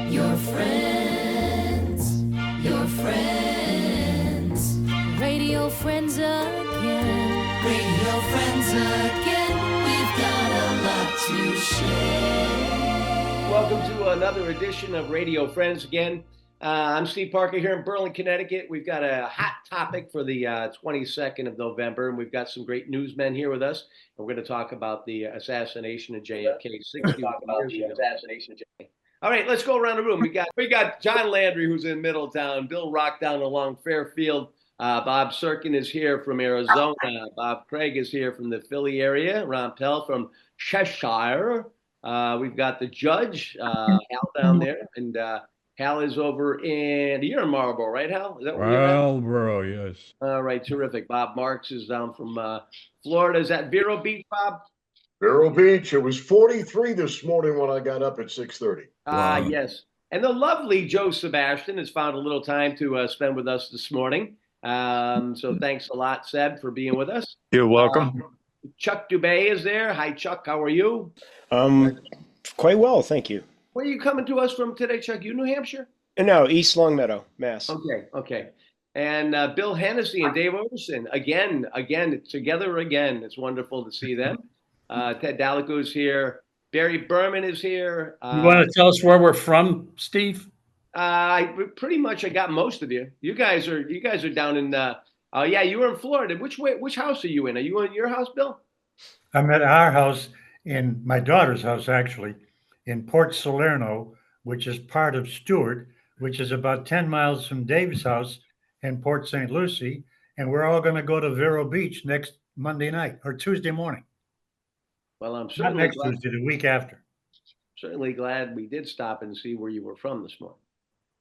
Your friends, your friends. Radio friends again. Radio friends again. We've got a lot to share. Welcome to another edition of Radio Friends again. I'm Steve Parker here in Berlin, Connecticut. We've got a hot topic for the 22nd of November, and we've got some great newsmen here with us. And we're going to talk about the assassination of JFK. All right, let's go around the room. We got John Landry, who's in Middletown. Bill Rock down along Fairfield. Bob Serkin is here from Arizona. Bob Craig is here from the Philly area. Ron Pell from Cheshire. We've got the judge, Hal, down there, and Hal is over you're in Marlboro, right, Hal? Is that where you're at? Marlboro, yes. All right, terrific. Bob Marks is down from Florida. Is that Vero Beach, Bob? Vero Beach. It was 43 this morning when I got up at 6:30. Wow. Yes. And the lovely Joe Sebastian has found a little time to spend with us this morning. So thanks a lot, Seb, for being with us. You're welcome. Chuck Dubay is there. Hi, Chuck. How are you? Quite well, thank you. Where are you coming to us from today, Chuck? You New Hampshire? No, East Longmeadow, Mass. Okay. And Bill Hennessy and Dave Overson, again, together again. It's wonderful to see them. Ted Dalico's here. Barry Berman is here. You want to tell us where we're from, Steve? I got most of you. You guys are down in you were in Florida. Which house are you in? Are you in your house, Bill? I'm at our house, in my daughter's house, actually, in Port Salerno, which is part of Stewart, which is about 10 miles from Dave's house in Port St. Lucie. And we're all going to go to Vero Beach next Monday night or Tuesday morning. Well, I'm Not certainly next Tuesday, the week after. certainly glad we did stop and see where you were from this morning.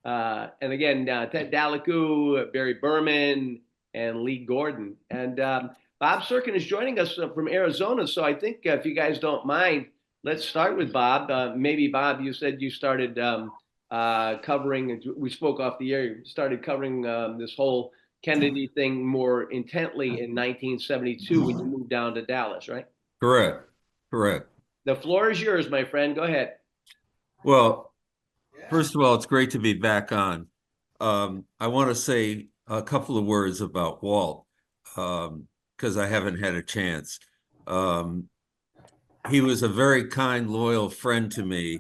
And again, Ted Dalico, Barry Berman, and Lee Gordon. And Bob Serkin is joining us from Arizona. So I think if you guys don't mind, let's start with Bob. Maybe, Bob, you said you started covering, we spoke off the air, you started covering this whole Kennedy thing more intently in 1972 when you moved down to Dallas, right? Correct. The floor is yours, my friend. Go ahead. Well, first of all, it's great to be back on. I want to say a couple of words about Walt, because I haven't had a chance. He was a very kind, loyal friend to me.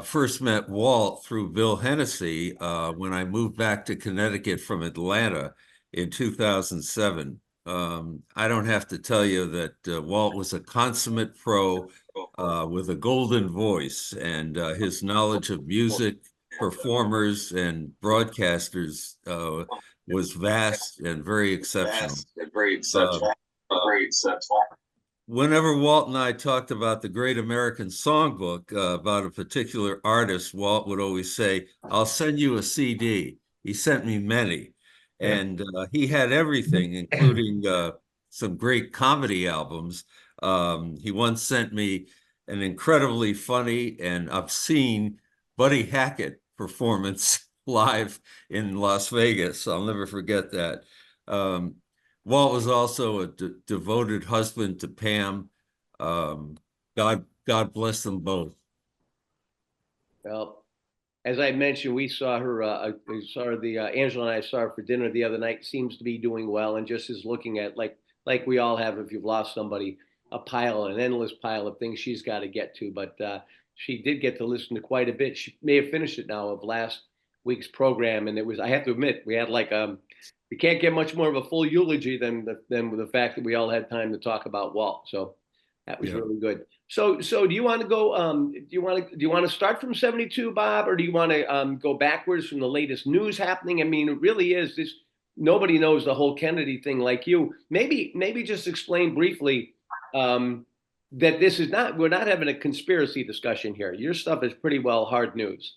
First met Walt through Bill Hennessy when I moved back to Connecticut from Atlanta in 2007. I don't have to tell you that Walt was a consummate pro with a golden voice, and his knowledge of music, performers, and broadcasters was vast and very exceptional. Whenever Walt and I talked about the Great American Songbook, about a particular artist, Walt would always say, "I'll send you a CD." He sent me many. And he had everything, including some great comedy albums. He once sent me an incredibly funny and obscene Buddy Hackett performance live in Las Vegas. I'll never forget that. Walt was also a devoted husband to Pam. God bless them both. Well, as I mentioned, we saw her, Angela and I saw her for dinner the other night, seems to be doing well, and just is looking at, like we all have if you've lost somebody, an endless pile of things she's got to get to. But she did get to listen to quite a bit. She may have finished it now of last week's program. And I have to admit, we had we can't get much more of a full eulogy than the fact that we all had time to talk about Walt. So that was really good. So do you want to go? Do you want to start from 72, Bob, or do you want to go backwards from the latest news happening? I mean, it really is this. Nobody knows the whole Kennedy thing like you. Maybe just explain briefly that this is not. We're not having a conspiracy discussion here. Your stuff is pretty well hard news.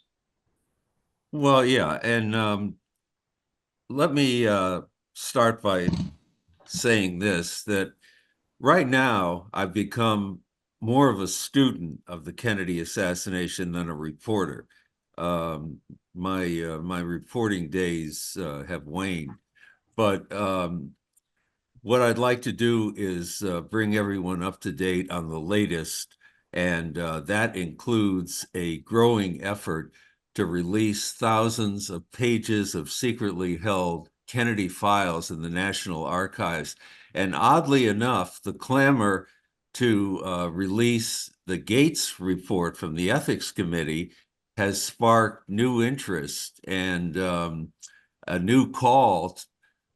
Well, yeah, and let me start by saying this: that right now I've become more of a student of the Kennedy assassination than a reporter. My reporting days have waned, but what I'd like to do is bring everyone up to date on the latest, and that includes a growing effort to release thousands of pages of secretly held Kennedy files in the National Archives. And oddly enough, the clamor to release the Gates report from the Ethics Committee has sparked new interest and a new call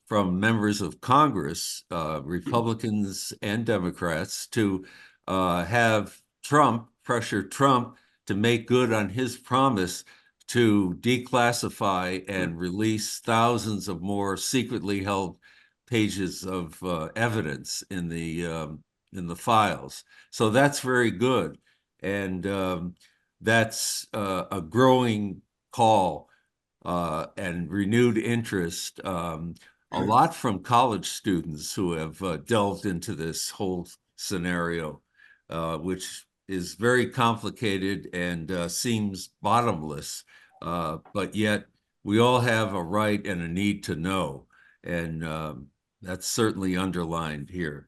from members of Congress, Republicans and Democrats, to have Trump, pressure Trump to make good on his promise to declassify and release thousands of more secretly held pages of evidence in the files. So that's very good. And that's a growing call and renewed interest, a lot from college students who have delved into this whole scenario, which is very complicated and seems bottomless, but yet we all have a right and a need to know, and that's certainly underlined here.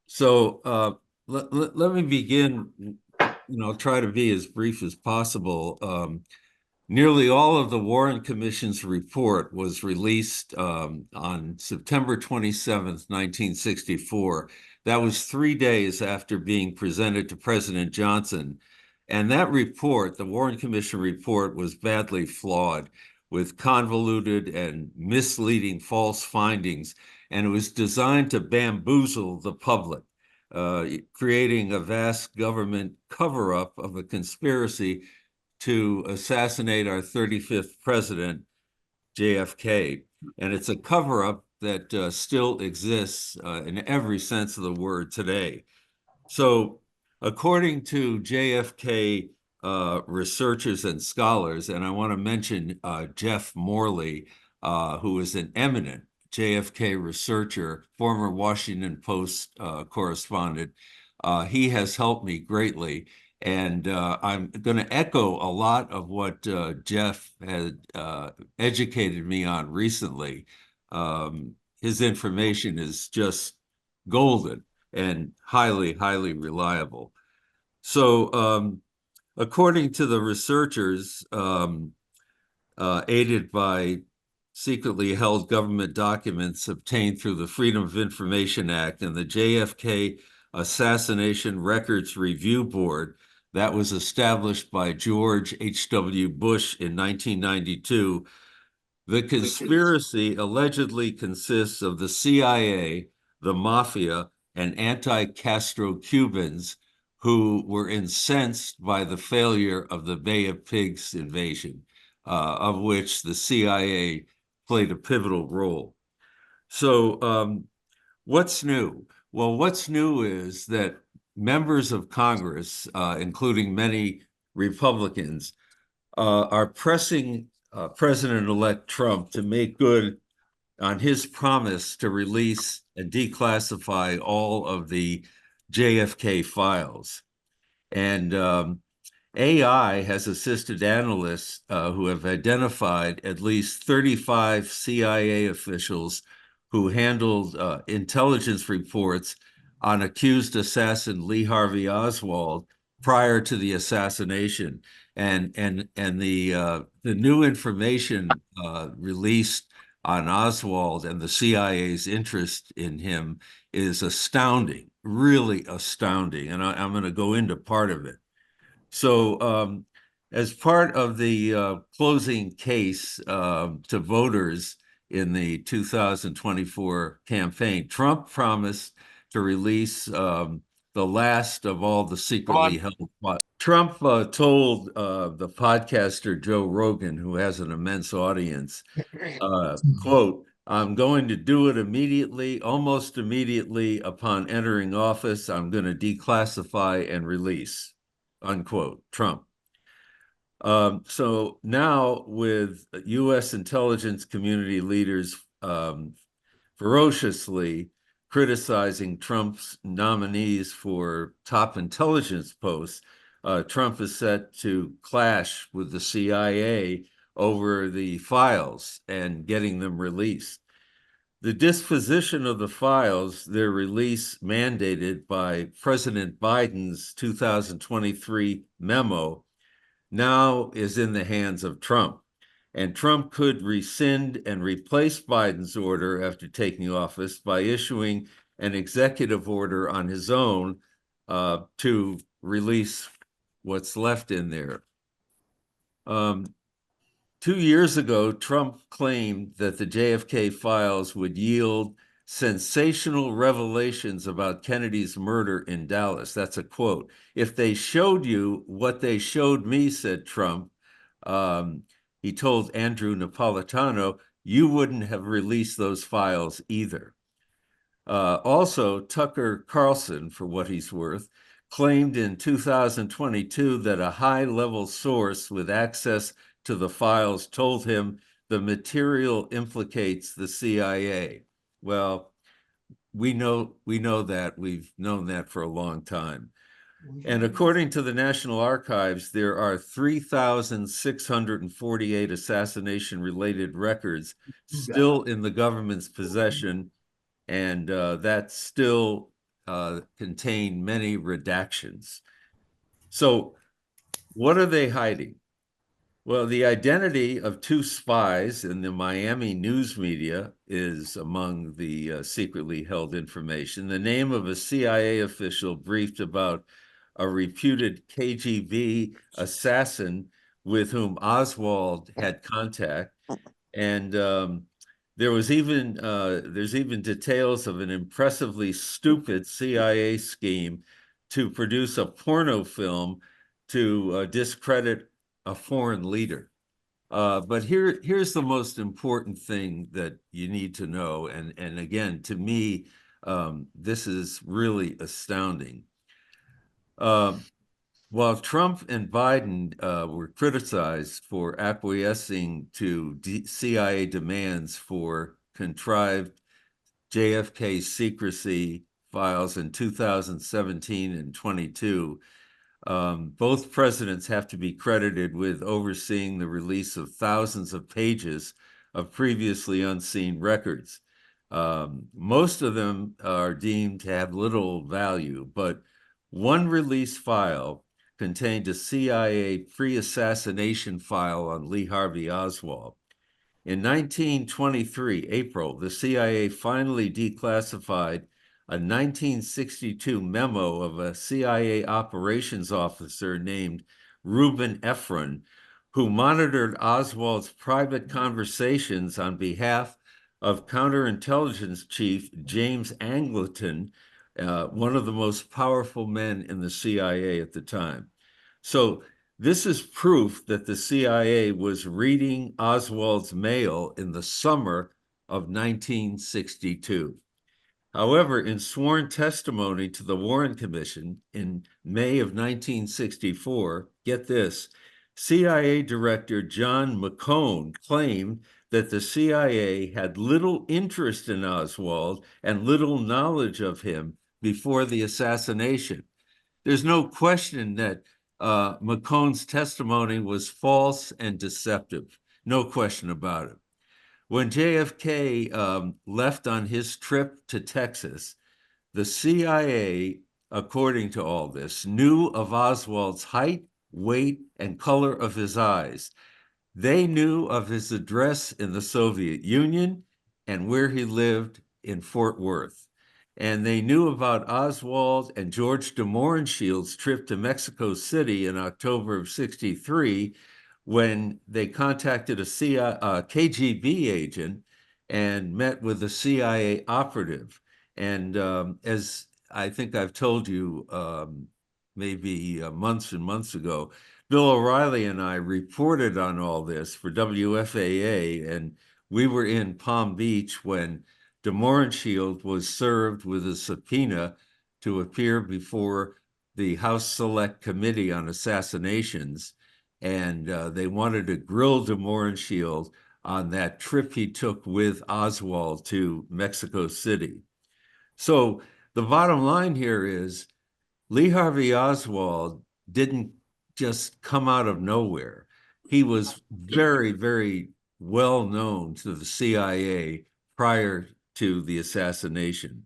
So let me begin, try to be as brief as possible. Nearly all of the Warren Commission's report was released on September 27th, 1964. That was 3 days after being presented to President Johnson. And that report, the Warren Commission report, was badly flawed with convoluted and misleading false findings. And it was designed to bamboozle the public, creating a vast government cover-up of a conspiracy to assassinate our 35th president, JFK. And it's a cover-up that still exists in every sense of the word today. So according to JFK researchers and scholars, and I want to mention Jeff Morley, who is an eminent JFK researcher, former Washington Post correspondent, he has helped me greatly. And I'm going to echo a lot of what Jeff had educated me on recently. His information is just golden and highly, highly reliable. So according to the researchers, aided by secretly held government documents obtained through the Freedom of Information Act and the JFK Assassination Records Review Board, that was established by George H.W. Bush in 1992. The conspiracy allegedly consists of the CIA, the mafia, and anti-Castro Cubans who were incensed by the failure of the Bay of Pigs invasion, of which the CIA played a pivotal role. So what's new? Well, what's new is that members of Congress, including many Republicans, are pressing President-elect Trump to make good on his promise to release and declassify all of the JFK files. And AI has assisted analysts who have identified at least 35 CIA officials who handled intelligence reports on accused assassin Lee Harvey Oswald prior to the assassination, and the new information released on Oswald and the CIA's interest in him is astounding, really astounding, and I'm going to go into part of it. So, as part of the closing case to voters in the 2024 campaign, Trump promised to release the last of all the secretly held. Trump told the podcaster Joe Rogan, who has an immense audience, quote, "I'm going to do it immediately, almost immediately upon entering office. I'm going to declassify and release," unquote, Trump. So now with U.S. intelligence community leaders ferociously criticizing Trump's nominees for top intelligence posts, Trump is set to clash with the CIA over the files and getting them released. The disposition of the files, their release mandated by President Biden's 2023 memo, now is in the hands of Trump. And Trump could rescind and replace Biden's order after taking office by issuing an executive order on his own to release what's left in there. 2 years ago, Trump claimed that the JFK files would yield sensational revelations about Kennedy's murder in Dallas. That's a quote. If they showed you what they showed me, said Trump, he told Andrew Napolitano, you wouldn't have released those files either. Also, Tucker Carlson, for what he's worth, claimed in 2022 that a high-level source with access to the files told him the material implicates the CIA. Well, we know that. We've known that for a long time. And according to the National Archives, there are 3,648 assassination-related records still in the government's possession, and that still contain many redactions. So what are they hiding? Well, the identity of two spies in the Miami news media is among the secretly held information. The name of a CIA official briefed about a reputed KGB assassin with whom Oswald had contact. And there's even details of an impressively stupid CIA scheme to produce a porno film to discredit a foreign leader. But here's the most important thing that you need to know. And again, to me, this is really astounding. While Trump and Biden were criticized for acquiescing to CIA demands for contrived JFK secrecy files in 2017 and 22, both presidents have to be credited with overseeing the release of thousands of pages of previously unseen records. Most of them are deemed to have little value, but one release file contained a CIA pre-assassination file on Lee Harvey Oswald. In 1923, April, the CIA finally declassified a 1962 memo of a CIA operations officer named Reuben Efron, who monitored Oswald's private conversations on behalf of counterintelligence chief James Angleton, one of the most powerful men in the CIA at the time. So this is proof that the CIA was reading Oswald's mail in the summer of 1962. However, in sworn testimony to the Warren Commission in May of 1964, get this, CIA Director John McCone claimed that the CIA had little interest in Oswald and little knowledge of him before the assassination. There's no question that McCone's testimony was false and deceptive. No question about it. When JFK left on his trip to Texas, the CIA, according to all this, knew of Oswald's height, weight, and color of his eyes. They knew of his address in the Soviet Union and where he lived in Fort Worth. And they knew about Oswald and George de Morenshield's trip to Mexico City in October of '63, when they contacted a KGB agent and met with a CIA operative. And as I think I've told you maybe months and months ago, Bill O'Reilly and I reported on all this for WFAA, and we were in Palm Beach when de Morenshield was served with a subpoena to appear before the House Select Committee on Assassinations, and they wanted to grill de Morenshield on that trip he took with Oswald to Mexico City. So the bottom line here is Lee Harvey Oswald didn't just come out of nowhere. He was very, very well known to the CIA prior to the assassination.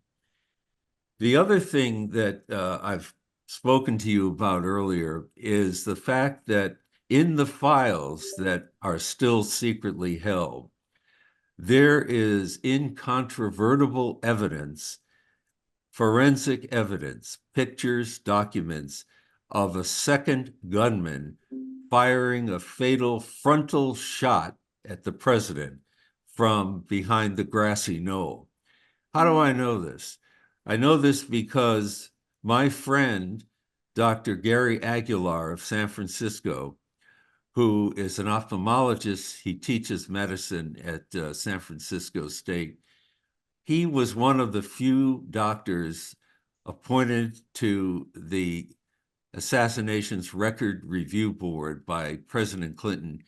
The other thing that I've spoken to you about earlier is the fact that in the files that are still secretly held, there is incontrovertible evidence, forensic evidence, pictures, documents of a second gunman firing a fatal frontal shot at the president from behind the grassy knoll. How do I know this? I know this because my friend, Dr. Gary Aguilar of San Francisco, who is an ophthalmologist, he teaches medicine at San Francisco State. He was one of the few doctors appointed to the Assassinations Record Review Board by President Clinton,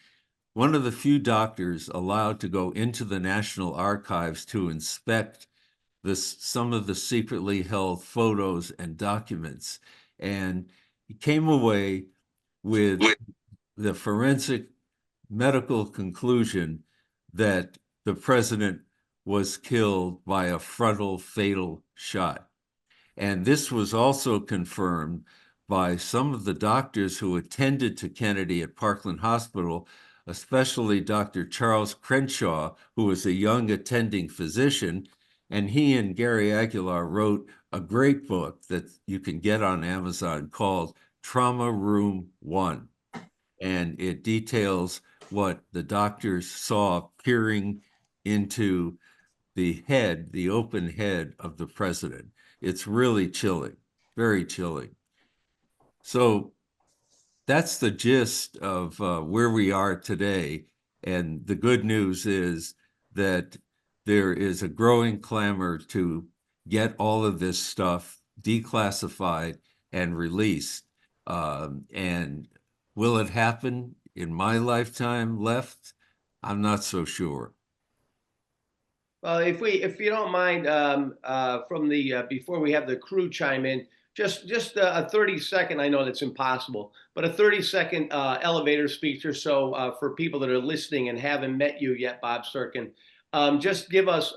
one of the few doctors allowed to go into the National Archives to inspect some of the secretly held photos and documents. And he came away with the forensic medical conclusion that the president was killed by a frontal fatal shot. And this was also confirmed by some of the doctors who attended to Kennedy at Parkland Hospital, especially Dr. Charles Crenshaw, who was a young attending physician. And he and Gary Aguilar wrote a great book that you can get on Amazon called Trauma Room 1. And it details what the doctors saw peering into the head, the open head of the president. It's really chilling, very chilling. So that's the gist of where we are today. And the good news is that there is a growing clamor to get all of this stuff declassified and released. And will it happen in my lifetime left? I'm not so sure. Well, if you don't mind, from the before we have the crew chime in, just a 30-second. I know that's impossible, but a 30-second elevator speech or so for people that are listening and haven't met you yet, Bob Sirkin. Just give us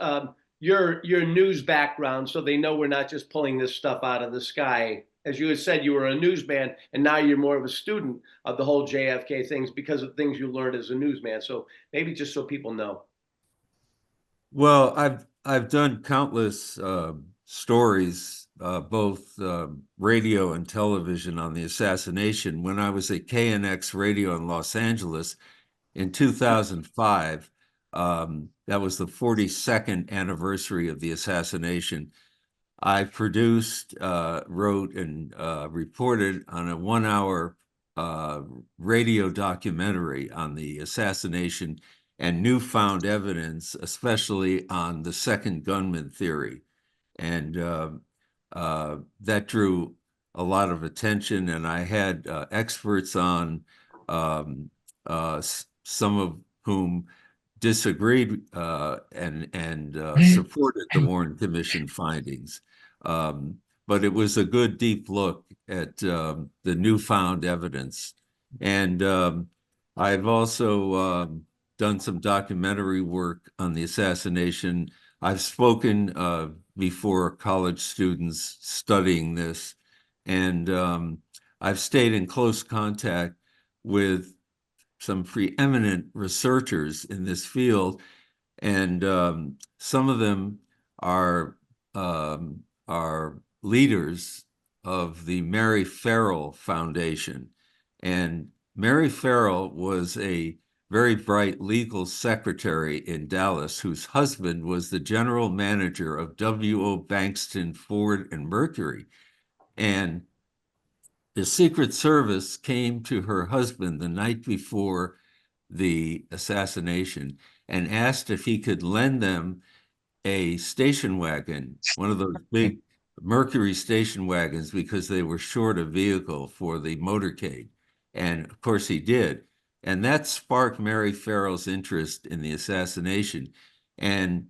your news background so they know we're not just pulling this stuff out of the sky. As you had said, you were a newsman, and now you're more of a student of the whole JFK things because of things you learned as a newsman. So maybe just so people know. Well, I've done countless stories, both radio and television, on the assassination. When I was at KNX Radio in Los Angeles in 2005, that was the 42nd anniversary of the assassination. I produced, wrote, and reported on a 1-hour radio documentary on the assassination and newfound evidence, especially on the second gunman theory. And that drew a lot of attention. And I had experts on, some of whom disagreed and supported the Warren Commission findings. But it was a good deep look at the newfound evidence. And I've also done some documentary work on the assassination. I've spoken before college students studying this, and I've stayed in close contact with some preeminent researchers in this field, and some of them are leaders of the Mary Farrell Foundation. And Mary Farrell was a very bright legal secretary in Dallas, whose husband was the general manager of W.O. Bankston, Ford and Mercury. And the Secret Service came to her husband the night before the assassination and asked if he could lend them a station wagon, one of those big Mercury station wagons, because they were short a vehicle for the motorcade. And of course he did. And that sparked Mary Farrell's interest in the assassination. And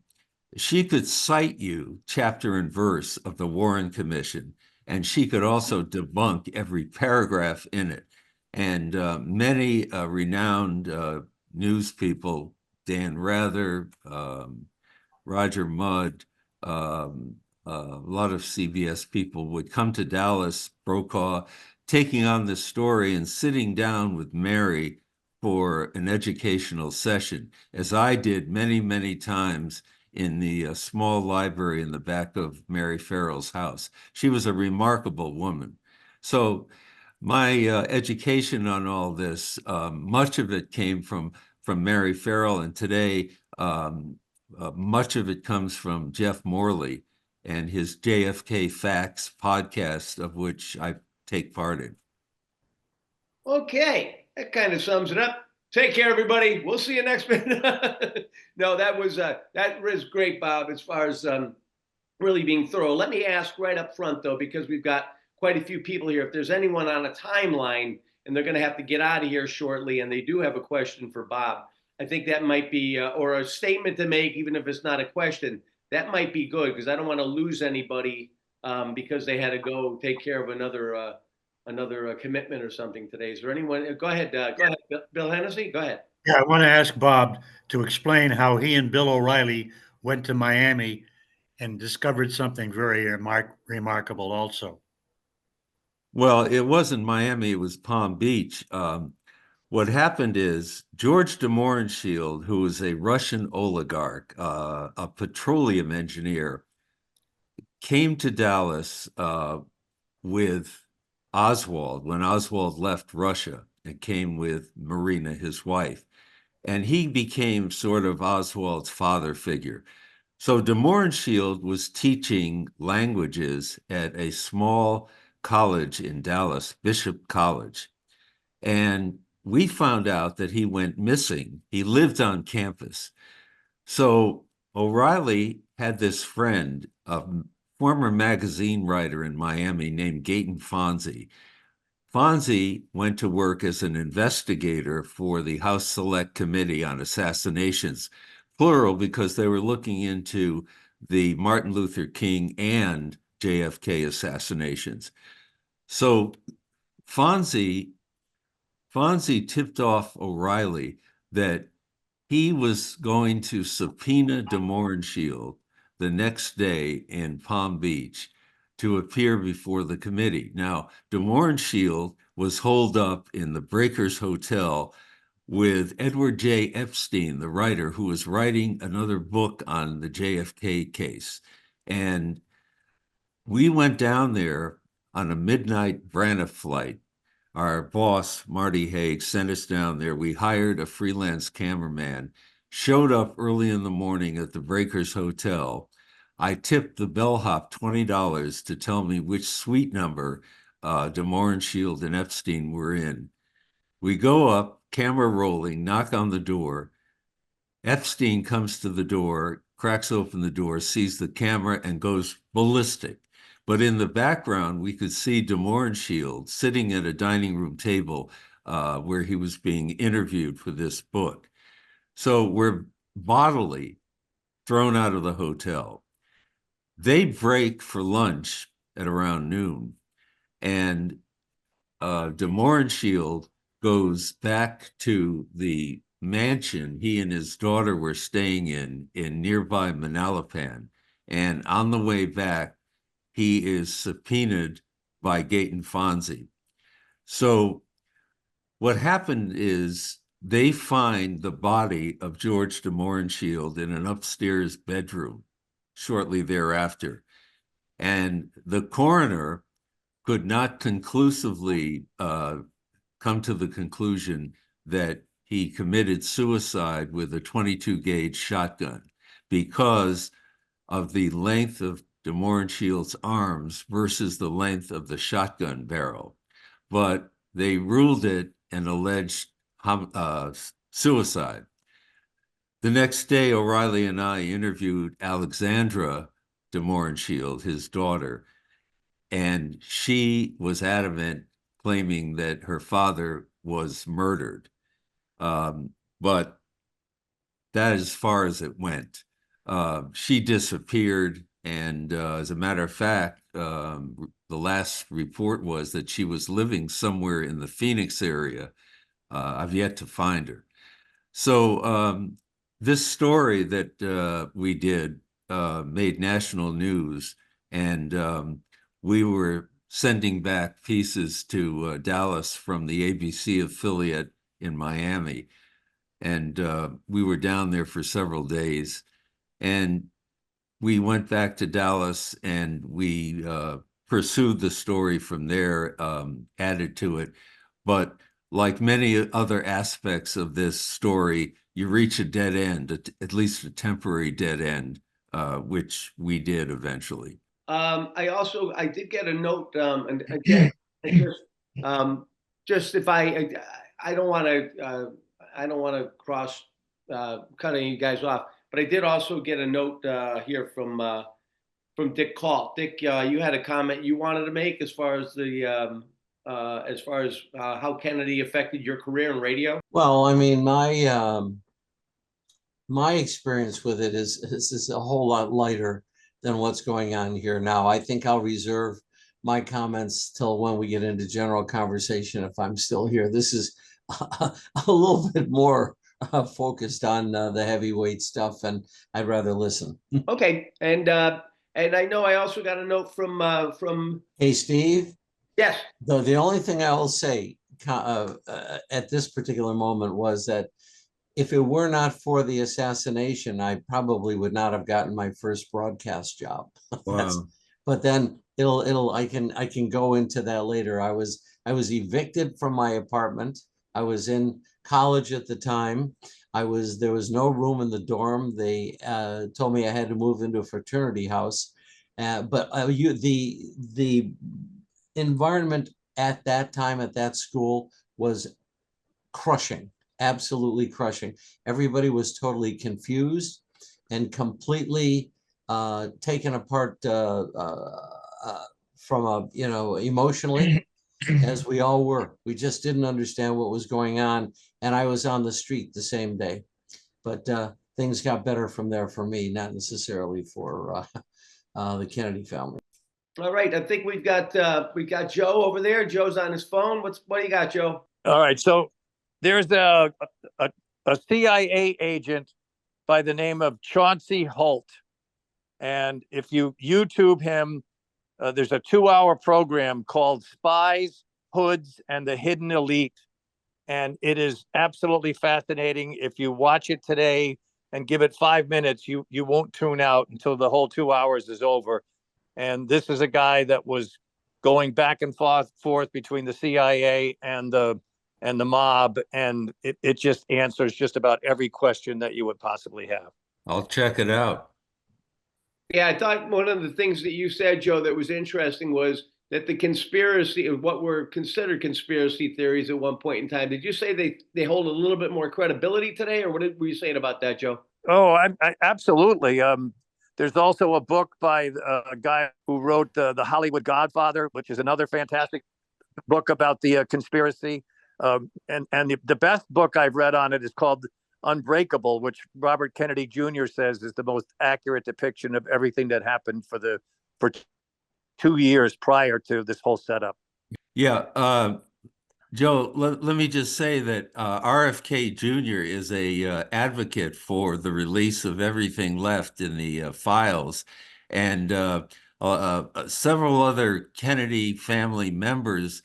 she could cite you chapter and verse of the Warren Commission, and she could also debunk every paragraph in it. And many renowned news people, Dan Rather, Roger Mudd, a lot of CBS people would come to Dallas, Brokaw, taking on this story and sitting down with Mary for an educational session, as I did many, many times in the small library in the back of Mary Farrell's house. She was a remarkable woman. So my education on all this, much of it came from Mary Farrell, and today much of it comes from Jeff Morley and his JFK Facts podcast, of which I take part in. Okay, that kind of sums it up. Take care, everybody. We'll see you next minute. No, that was great, Bob, as far as really being thorough. Let me ask right up front, though, because we've got quite a few people here. If there's anyone on a timeline and they're going to have to get out of here shortly and they do have a question for Bob, I think that might be, or a statement to make, even if it's not a question, that might be good, because I don't want to lose anybody because they had to go take care of another commitment or something today. Is there anyone? Go ahead, Bill Hennessy. Go ahead. Yeah, I want to ask Bob to explain how he and Bill O'Reilly went to Miami and discovered something very remarkable also. Well, it wasn't Miami, it was Palm Beach. What happened is George de Mohrenschildt, who was a Russian oligarch, a petroleum engineer, came to Dallas with Oswald when Oswald left Russia and came with Marina, his wife. And he became sort of Oswald's father figure. So de Mohrenschildt was teaching languages at a small college in Dallas, Bishop College. And we found out that he went missing. He lived on campus. So O'Reilly had this friend, a former magazine writer in Miami named Gayton Fonzie. Fonzie went to work as an investigator for the House Select Committee on Assassinations, plural, because they were looking into the Martin Luther King and JFK assassinations. So Fonzie tipped off O'Reilly that he was going to subpoena de Mohrenschildt the next day in Palm Beach to appear before the committee. Now, de Mohrenschildt was holed up in the Breakers Hotel with Edward J. Epstein, the writer, who was writing another book on the JFK case. And we went down there on a midnight Braniff flight. Our boss, Marty Haig, sent us down there. We hired a freelance cameraman, showed up early in the morning at the Breakers Hotel. I tipped the bellhop $20 to tell me which suite number de Mohrenschildt and Epstein were in. We go up, camera rolling, knock on the door. Epstein comes to the door, cracks open the door, sees the camera, and goes ballistic. But in the background, we could see de Mohrenschildt sitting at a dining room table where he was being interviewed for this book. So we're bodily thrown out of the hotel. They break for lunch at around noon, and de Mohrenschildt goes back to the mansion he and his daughter were staying in nearby Manalapan. And on the way back, he is subpoenaed by Gayton Fonzie. So what happened is they find the body of George de Mohrenschildt in an upstairs bedroom shortly thereafter. And the coroner could not conclusively come to the conclusion that he committed suicide with a 22 gauge shotgun because of the length of de Mohrenschildt's arms versus the length of the shotgun barrel. But they ruled it an alleged suicide. The next day, O'Reilly and I interviewed Alexandra de Mohrenschildt, his daughter, and she was adamant, claiming that her father was murdered. But that is as far as it went. She disappeared, and as a matter of fact, the last report was that she was living somewhere in the Phoenix area. I've yet to find her. So this story that we did made national news, and we were sending back pieces to Dallas from the ABC affiliate in Miami. And we were down there for several days. And we went back to Dallas and we pursued the story from there, added to it. But like many other aspects of this story, you reach a dead end, at least a temporary dead end, which we did eventually. I did get a note, and again, just if I don't want to cross cutting you guys off, but I did also get a note here from Dick Call. Dick, you had a comment you wanted to make as far as how Kennedy affected your career in radio. Well, I mean, my experience with it is a whole lot lighter than what's going on here now. I think I'll reserve my comments till when we get into general conversation if I'm still here. This is a little bit more focused on the heavyweight stuff, and I'd rather listen. Okay, and I know I also got a note from. Hey, Steve. Yes. The only thing I will say at this particular moment was that if it were not for the assassination, I probably would not have gotten my first broadcast job. Wow. But then I can go into that later. I was evicted from my apartment. I was in college at the time. There was no room in the dorm. They told me I had to move into a fraternity house. But the environment at that time at that school was crushing, absolutely crushing. Everybody was totally confused and completely taken apart from emotionally, as we all were. We just didn't understand what was going on, and I was on the street the same day. But things got better from there for me, not necessarily for the Kennedy family. All right, I think we've got Joe over there. Joe's on his phone. What do you got, Joe? All right, so there's a CIA agent by the name of Chauncey Holt, and if you YouTube him, there's a 2-hour program called Spies, Hoods, and the Hidden Elite, and it is absolutely fascinating. If you watch it today and give it 5 minutes, you won't tune out until the whole 2 hours is over. And this is a guy that was going back and forth between the CIA and the mob, and it just answers just about every question that you would possibly have. I'll check it out. Yeah, I thought one of the things that you said, Joe, that was interesting was that the conspiracy, what were considered conspiracy theories at one point in time, did you say they hold a little bit more credibility today, or what were you saying about that, Joe? Oh, I absolutely. There's also a book by a guy who wrote the Hollywood Godfather, which is another fantastic book about the conspiracy. And the best book I've read on it is called Unbreakable, which Robert Kennedy Jr. says is the most accurate depiction of everything that happened for 2 years prior to this whole setup. Yeah, Joe, let me just say that RFK Jr. is a advocate for the release of everything left in the files, and several other Kennedy family members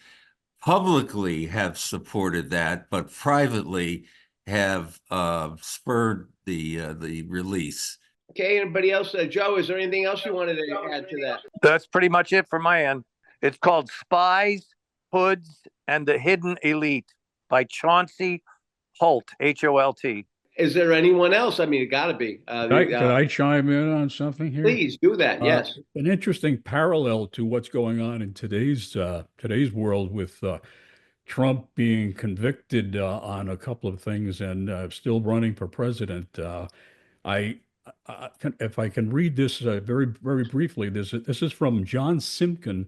publicly have supported that, but privately have spurred the release. Okay, anybody else? Joe, is there anything else you wanted to add to that? That's pretty much it from my end. It's called Spies, Hoods, and the Hidden Elite by Chauncey Holt, H-O-L-T. Is there anyone else? I mean, it got to be. Can I chime in on something here? Please do that. Yes. An interesting parallel to what's going on in today's world with Trump being convicted on a couple of things and still running for president. If I can read this very, very briefly, this is from John Simkin,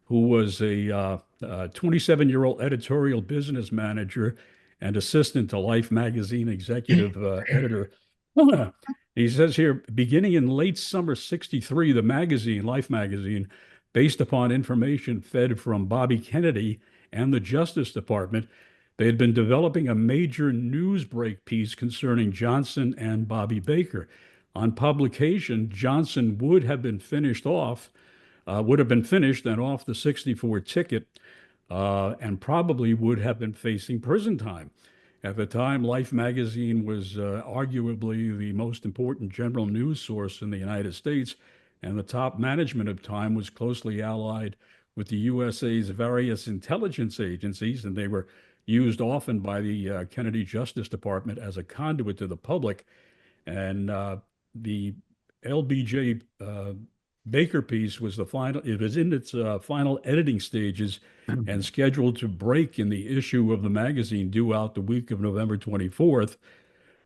who was a 27-year-old editorial business manager and assistant to Life magazine executive editor. He says here, beginning in late summer '63, the magazine, Life magazine, based upon information fed from Bobby Kennedy and the Justice Department, they had been developing a major news break piece concerning Johnson and Bobby Baker. On publication, Johnson would have been finished off would have been finished and off the 64 ticket, and probably would have been facing prison time. At the time, Life magazine was arguably the most important general news source in the United States, and the top management of Time was closely allied with the USA's various intelligence agencies, and they were used often by the Kennedy Justice Department as a conduit to the public. And the LBJ Baker piece was it was in its final editing stages and scheduled to break in the issue of the magazine due out the week of November 24th.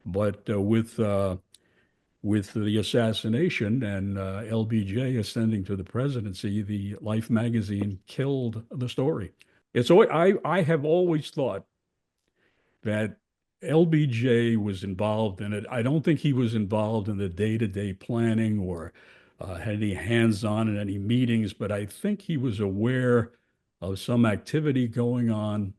But with the assassination and LBJ ascending to the presidency, the Life magazine killed the story. I have always thought that LBJ was involved in it. I don't think he was involved in the day-to-day planning or had any hands-on in any meetings, but I think he was aware of some activity going on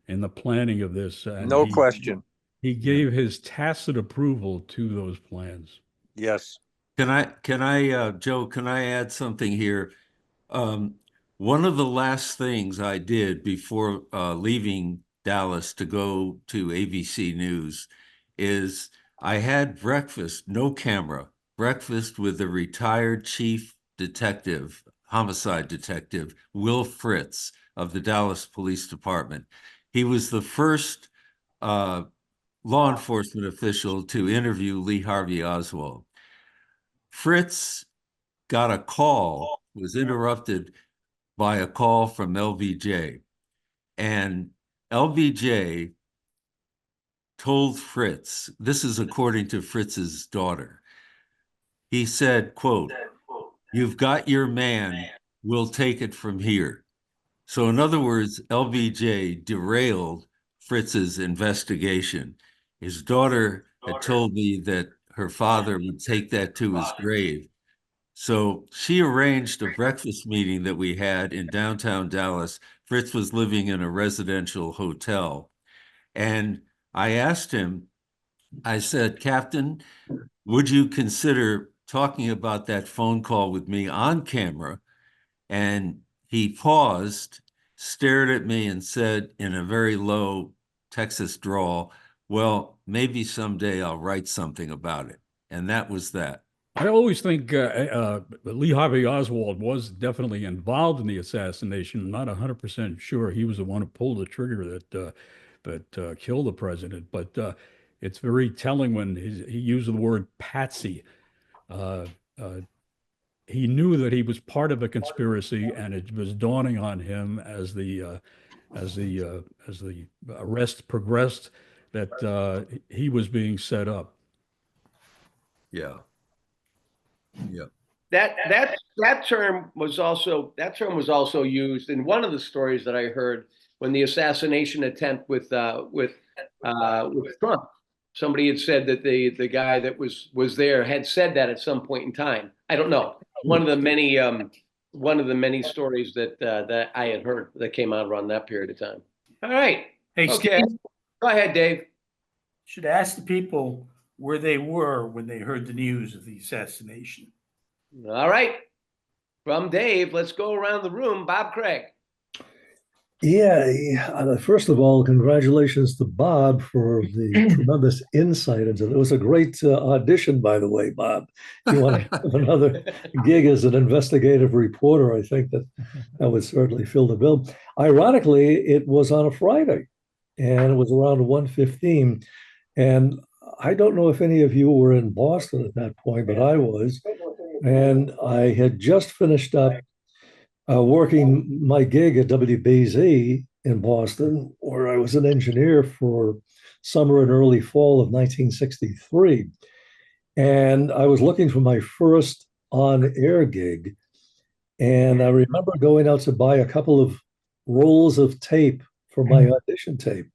in the planning of this. And No question. He gave his tacit approval to those plans. Yes. Can I, Joe, can I add something here? One of the last things I did before leaving Dallas to go to ABC News is I had breakfast, no camera, breakfast with the retired chief detective, homicide detective, Will Fritz of the Dallas Police Department. He was the first law enforcement official to interview Lee Harvey Oswald. Fritz got a call, was interrupted by a call from LBJ. And LBJ told Fritz, this is according to Fritz's daughter, he said, quote, "You've got your man, we'll take it from here." So in other words, LBJ derailed Fritz's investigation. His daughter had told me that her father would take that to his grave. So she arranged a breakfast meeting that we had in downtown Dallas. Fritz was living in a residential hotel. And I asked him, I said, "Captain, would you consider talking about that phone call with me on camera?" And he paused, stared at me, and said in a very low Texas drawl, "Well, maybe someday I'll write something about it." And that was that. I always think Lee Harvey Oswald was definitely involved in the assassination. I'm not 100% sure he was the one who pulled the trigger that killed the president. But it's very telling when he used the word patsy. He knew that he was part of a conspiracy, and it was dawning on him as the arrest progressed that he was being set up. Yeah. Yeah. That term was also used in one of the stories that I heard when the assassination attempt with Trump. Somebody had said that the guy that was there had said that at some point in time. I don't know. One of the many stories that I had heard that came out around that period of time. All right. Hey, Okay. Steve, Go ahead, Dave. should ask the people where they were when they heard the news of the assassination. All right. From Dave, let's go around the room. Bob Craig. Yeah. First of all, congratulations to Bob for the tremendous insight into it. It was a great audition, by the way, Bob. If you want to have another gig as an investigative reporter, I think that would certainly fill the bill. Ironically, it was on a Friday, and it was around 1:15. And I don't know if any of you were in Boston at that point, but I was. And I had just finished up working my gig at WBZ in Boston, where I was an engineer for summer and early fall of 1963. And I was looking for my first on-air gig. And I remember going out to buy a couple of rolls of tape for my audition tape.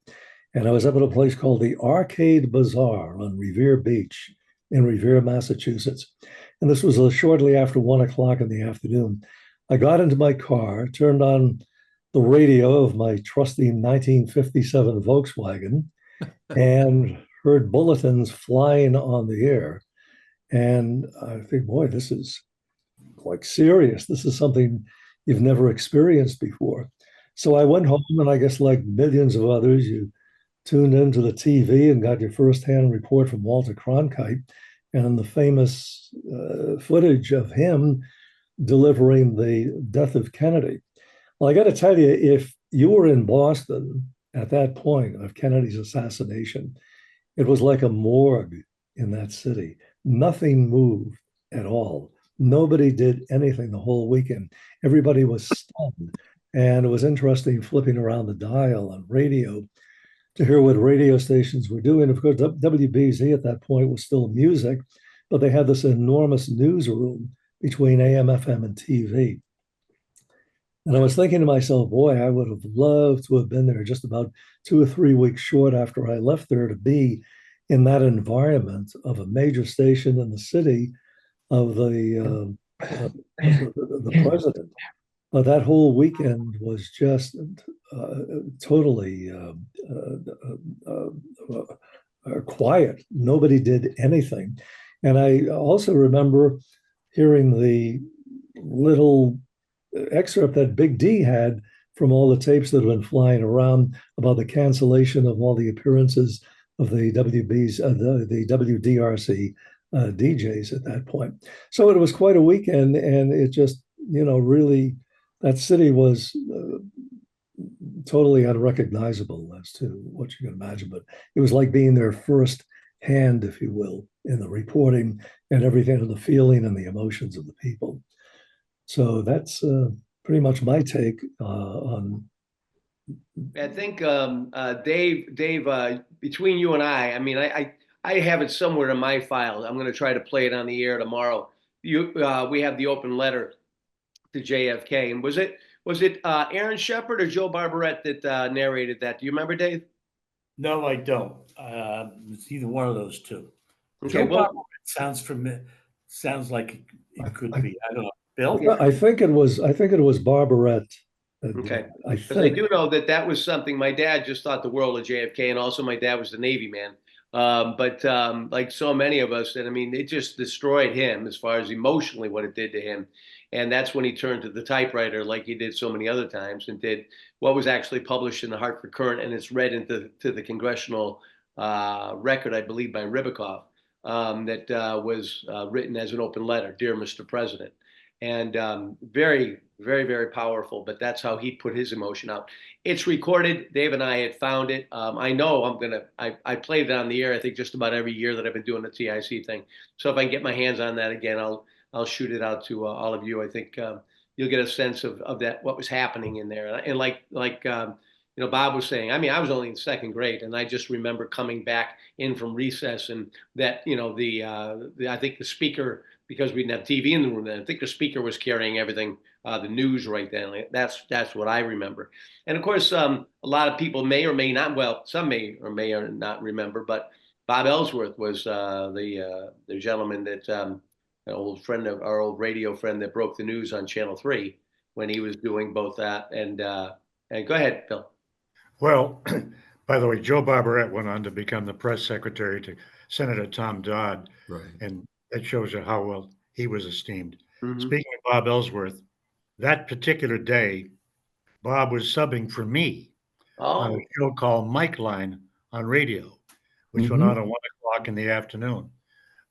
And I was up at a place called the Arcade Bazaar on Revere Beach in Revere, Massachusetts. And this was shortly after 1 o'clock in the afternoon. I got into my car, turned on the radio of my trusty 1957 Volkswagen, and heard bulletins flying on the air. And I think, boy, this is like serious. This is something you've never experienced before. So I went home, and I guess like millions of others, you tuned into the TV and got your firsthand report from Walter Cronkite and the famous footage of him delivering the death of Kennedy. Well, I got to tell you, if you were in Boston at that point of Kennedy's assassination, it was like a morgue in that city. Nothing moved at all. Nobody did anything the whole weekend. Everybody was stunned. And it was interesting flipping around the dial on radio to hear what radio stations were doing. Of course, WBZ at that point was still music, but they had this enormous newsroom between AM, FM, and TV. And I was thinking to myself, boy, I would have loved to have been there just about 2 or 3 weeks short after I left there to be in that environment of a major station in the city of the president. But that whole weekend was just totally quiet. Nobody did anything. And I also remember hearing the little excerpt that Big D had from all the tapes that have been flying around about the cancellation of all the appearances of the the WDRC DJs at that point. So it was quite a weekend, and it just, really, that city was totally unrecognizable as to what you can imagine. But it was like being there first hand, if you will, in the reporting and everything, and the feeling and the emotions of the people. So that's pretty much my take on. I think Dave, between you and I mean, I have it somewhere in my file. I'm going to try to play it on the air tomorrow. We have the open letter to JFK, and was it Aaron Shepard or Joe Barbarette that narrated that? Do you remember, Dave? No, I don't. It's either one of those two. Okay, well, sounds familiar. Sounds like it could be. I don't know. Bill? I think it was Barbarette. Okay. I Because I do know that was something my dad just thought the world of JFK, and also my dad was the Navy man. But like so many of us, and I mean, it just destroyed him as far as emotionally what it did to him. And that's when he turned to the typewriter, like he did so many other times, and did what was actually published in the Hartford Courant, and it's read into the congressional record, I believe, by Ribicoff, that was written as an open letter, "Dear Mr. President." And very, very, very powerful. But that's how he put his emotion out. It's recorded. Dave and I had found it. I know I played it on the air, I think, just about every year that I've been doing the TIC thing. So if I can get my hands on that again, I'll shoot it out to all of you. I think you'll get a sense of that, what was happening in there. And like Bob was saying, I mean, I was only in second grade, and I just remember coming back in from recess, and that, I think the speaker, because we didn't have TV in the room then, I think the speaker was carrying everything, the news right then. That's what I remember. And of course, a lot of people may or may not, well, some may or may or not remember, but Bob Ellsworth was the gentleman that, an old friend of our old radio friend that broke the news on Channel 3 when he was doing both that. And go ahead, Bill. Well, by the way, Joe Barbarette went on to become the press secretary to Senator Tom Dodd. Right. And that shows you how well he was esteemed. Mm-hmm. Speaking of Bob Ellsworth, that particular day, Bob was subbing for me on a show called Mike Line on radio, which went on at 1 o'clock in the afternoon.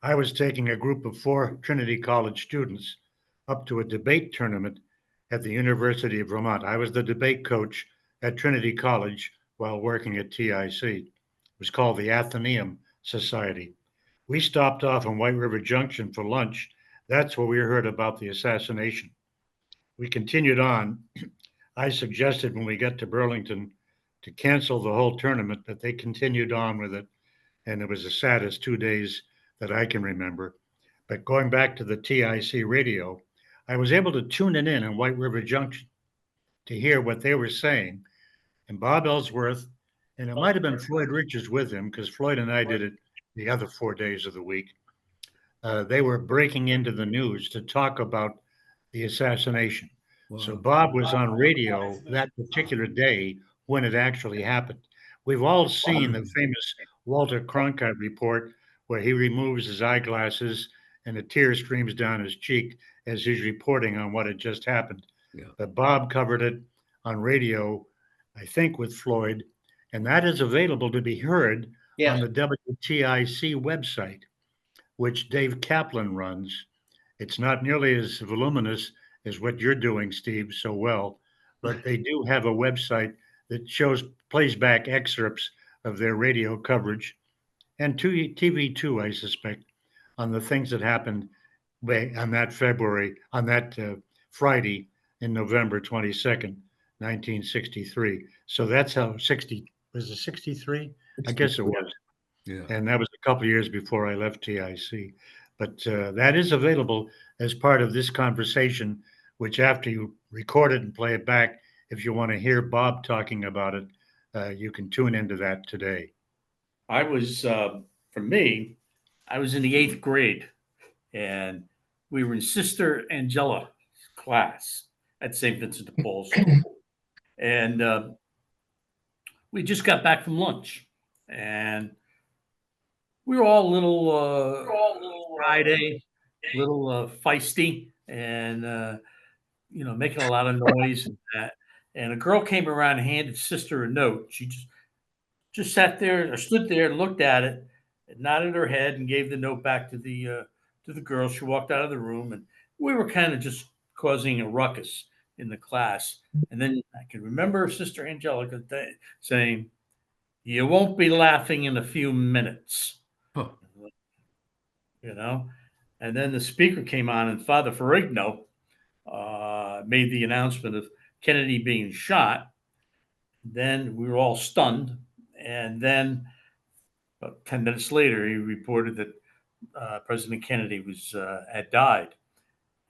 I was taking a group of 4 Trinity College students up to a debate tournament at the University of Vermont. I was the debate coach at Trinity College while working at TIC. It was called the Athenaeum Society. We stopped off in White River Junction for lunch. That's where we heard about the assassination. We continued on. I suggested when we got to Burlington to cancel the whole tournament, but they continued on with it. And it was the saddest 2 days that I can remember. But going back to the TIC radio, I was able to tune it in White River Junction to hear what they were saying. And Bob Ellsworth, and it might have been Floyd Richards with him, because Floyd and I did it the other 4 days of the week. They were breaking into the news to talk about the assassination. Wow. So Bob was on radio that particular day when it actually happened. We've all seen the famous Walter Cronkite report where he removes his eyeglasses and a tear streams down his cheek as he's reporting on what had just happened. Yeah. But Bob covered it on radio, I think with Floyd, and that is available to be heard on the WTIC website, which Dave Kaplan runs. It's not nearly as voluminous as what you're doing, Steve, so well, but they do have a website that plays back excerpts of their radio coverage and TV too, I suspect, on the things that happened on that Friday in November 22nd, 1963. So that's how was it 63? I guess it was. Yeah. And that was a couple of years before I left TIC. But that is available as part of this conversation, which after you record it and play it back, if you want to hear Bob talking about it, you can tune into that today. I was, for me, I was in the 8th grade, and we were in Sister Angela class at St. Vincent de Paul School. And we just got back from lunch, and we were all a little Friday, little feisty, and making a lot of noise and that. And a girl came around and handed Sister a note. She just sat there or stood there and looked at it, and nodded her head and gave the note back to the girl. She walked out of the room, and we were kind of just causing a ruckus in the class. And then I can remember Sister Angelica saying, "You won't be laughing in a few minutes." Huh. And then the speaker came on, and Father Ferrigno made the announcement of Kennedy being shot. Then we were all stunned. And then about 10 minutes later, he reported that President Kennedy had died.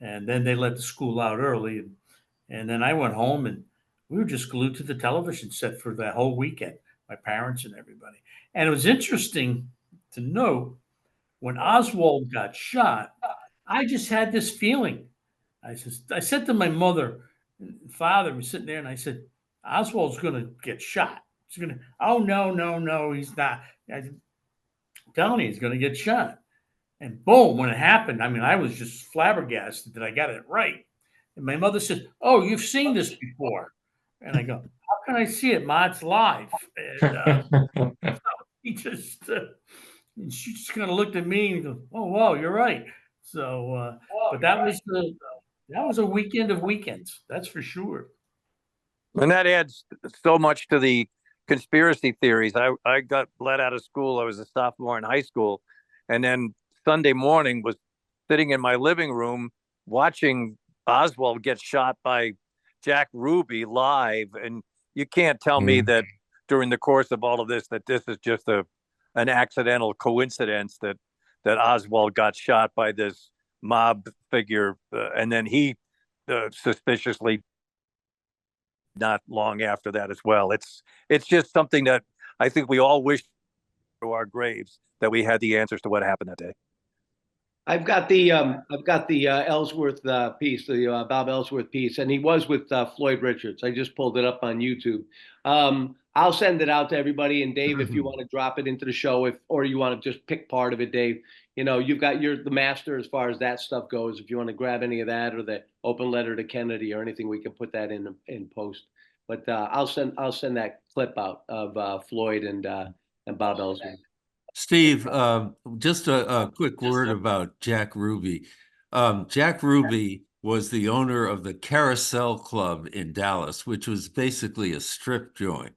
And then they let the school out early. And then I went home, and we were just glued to the television set for that whole weekend, my parents and everybody. And it was interesting to note when Oswald got shot, I just had this feeling. I said to my mother and father, was sitting there, and I said, Oswald's going to get shot. He's going to, oh, no, he's not. I'm telling you, he's going to get shot. And boom, when it happened, I mean, I was just flabbergasted that I got it right. And my mother said, "Oh, you've seen this before." And I go, "How can I see it, Ma? It's live." And so she just kind of looked at me and goes, "Oh, wow, you're right." So, but that was a weekend of weekends. That's for sure. And that adds so much to the conspiracy theories. I got let out of school. I was a sophomore in high school. And then Sunday morning was sitting in my living room watching Oswald get shot by Jack Ruby live. And you can't tell me that during the course of all of this, that this is just an accidental coincidence that Oswald got shot by this mob figure. And then he suspiciously not long after that as well. It's just something that I think we all wish to our graves that we had the answers to what happened that day. I've got the Ellsworth piece, the Bob Ellsworth piece, and he was with Floyd Richards. I just pulled it up on YouTube. I'll send it out to everybody. And Dave, if you want to drop it into the show, or you want to just pick part of it, Dave, you've got the master as far as that stuff goes. If you want to grab any of that or the open letter to Kennedy or anything, we can put that in post. But I'll send that clip out of Floyd and Bob Ellsworth. Steve, just a quick word about Jack Ruby. Jack Ruby was the owner of the Carousel Club in Dallas, which was basically a strip joint.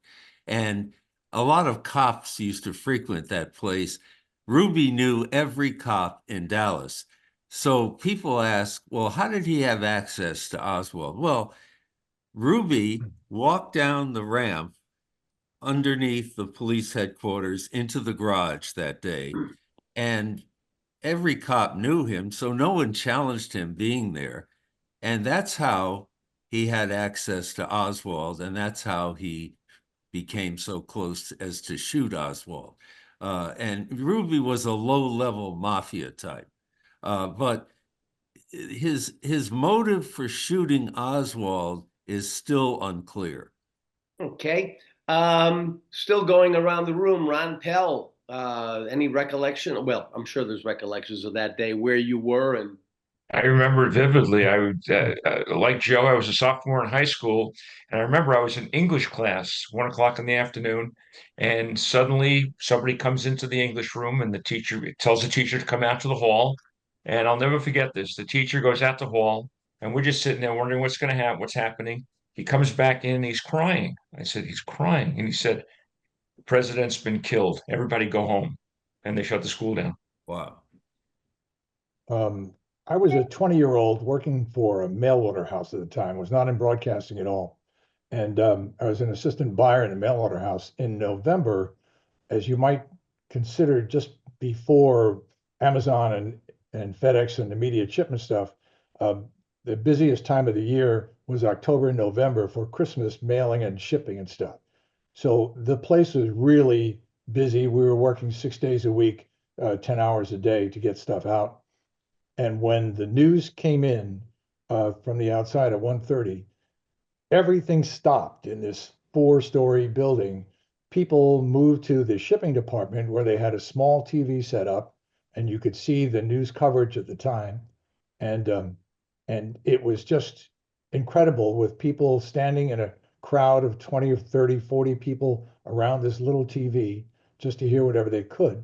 And a lot of cops used to frequent that place. Ruby knew every cop in Dallas. So people ask, well, how did he have access to Oswald? Well, Ruby walked down the ramp underneath the police headquarters into the garage that day, and every cop knew him, so no one challenged him being there. And that's how he had access to Oswald, and that's how he became so close as to shoot Oswald. And Ruby was a low-level mafia type, but his motive for shooting Oswald is still unclear. Okay. Still going around the room, Ron Pell Any recollection? Well, I'm sure there's recollections of that day where you were and. I remember it vividly. I would, like Joe, I was a sophomore in high school, and I remember I was in English class, 1 o'clock in the afternoon, and suddenly somebody comes into the English room, and the teacher tells the teacher to come out to the hall. And I'll never forget this. The teacher goes out the hall, and we're just sitting there wondering what's going to happen, what's happening. He comes back in, and he's crying. I said, "He's crying," and he said, "The president's been killed. Everybody go home," and they shut the school down. Wow. I was a 20-year-old working for a mail order house at the time, was not in broadcasting at all. And I was an assistant buyer in a mail order house in November, as you might consider just before Amazon and FedEx and immediate shipment stuff. The busiest time of the year was October and November for Christmas mailing and shipping and stuff. So the place was really busy. We were working 6 days a week, 10 hours a day to get stuff out. And when the news came in from the outside at 1:30, everything stopped in this 4-story building. People moved to the shipping department where they had a small TV set up, and you could see the news coverage at the time. And it was just incredible, with people standing in a crowd of 20 or 30, 40 people around this little TV just to hear whatever they could,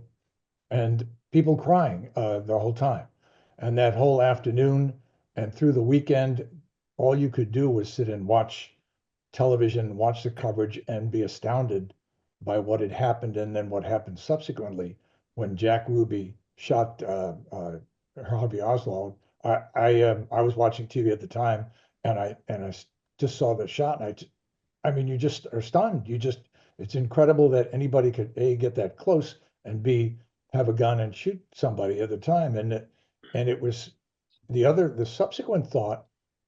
and people crying the whole time. And that whole afternoon and through the weekend, all you could do was sit and watch television, watch the coverage, and be astounded by what had happened, and then what happened subsequently when Jack Ruby shot Harvey Oswald. I was watching TV at the time, and I just saw the shot, and I mean, you just are stunned. It's incredible that anybody could A, get that close, and B, have a gun and shoot somebody at the time. And it was the subsequent thought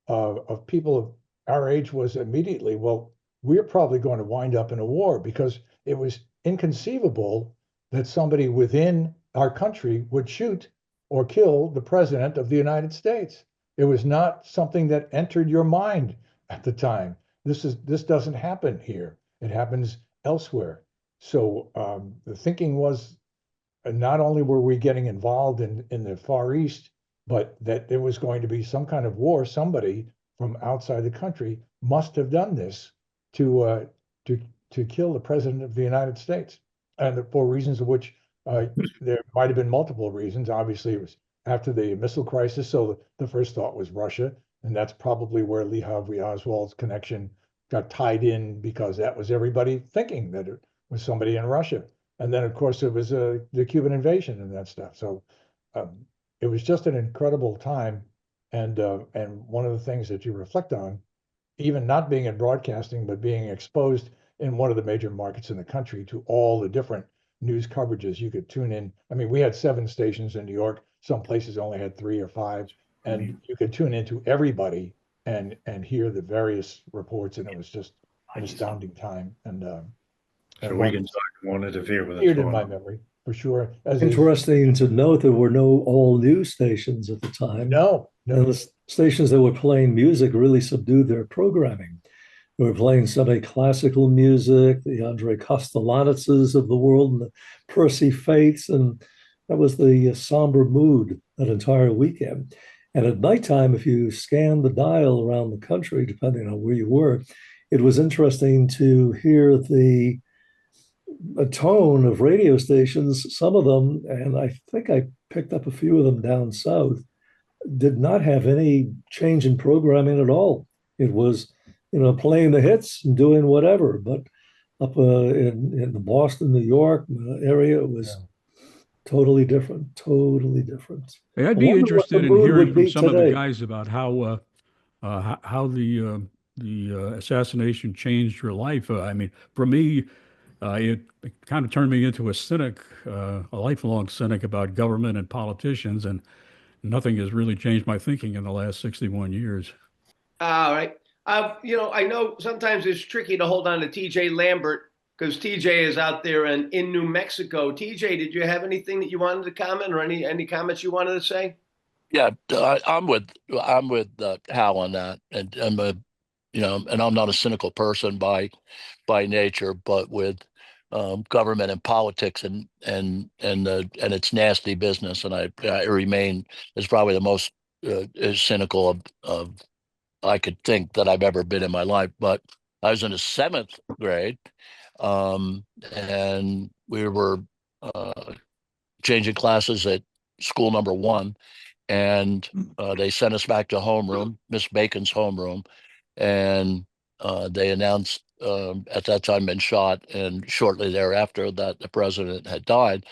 of people of our age was immediately, well, we're probably going to wind up in a war, because it was inconceivable that somebody within our country would shoot or kill the president of the United States. It was not something that entered your mind at the time. This doesn't happen here. It happens elsewhere. So the thinking was, not only were we getting involved in the Far East, but that there was going to be some kind of war. Somebody from outside the country must have done this to kill the president of the United States, and for reasons of which there might have been multiple reasons. Obviously, it was after the missile crisis, so the first thought was Russia, and that's probably where Lee Harvey Oswald's connection got tied in, because that was everybody thinking that it was somebody in Russia. And then, of course, it was the Cuban invasion and that stuff. So it was just an incredible time. And one of the things that you reflect on, even not being in broadcasting, but being exposed in one of the major markets in the country to all the different news coverages you could tune in. I mean, we had 7 stations in New York. Some places only had 3 or 5. And you could tune into everybody and hear the various reports. And it was just an astounding time. And so Wiggins won't interfere with us. In my memory, for sure. Interesting to note, there were no all news stations at the time. No. And the stations that were playing music really subdued their programming. They were playing semi-classical music, the Andre Kostelanetses of the world, and the Percy Faiths, and that was the somber mood that entire weekend. And at nighttime, if you scanned the dial around the country, depending on where you were, it was interesting to hear a tone of radio stations. Some of them, and I think I picked up a few of them down south, did not have any change in programming at all. It was, playing the hits and doing whatever. But up in the Boston, New York area, it was totally different. Totally different. Hey, I'd be interested in hearing from some of the guys about how the assassination changed your life. I mean, for me, it kind of turned me into a cynic, a lifelong cynic about government and politicians, and nothing has really changed my thinking in the last 61 years. All right. I know sometimes it's tricky to hold on to TJ Lambert, because TJ is out there in New Mexico. TJ, did you have anything that you wanted to comment, or any comments you wanted to say? Yeah, I'm with Hal on that, and and I'm not a cynical person by nature, but with government and politics and its nasty business. And I remain is probably the most as cynical of I could think that I've ever been in my life. But I was in the seventh grade, and we were changing classes at school number one, and they sent us back to homeroom, Miss Bacon's homeroom, and they announced at that time been shot, and shortly thereafter that the president had died.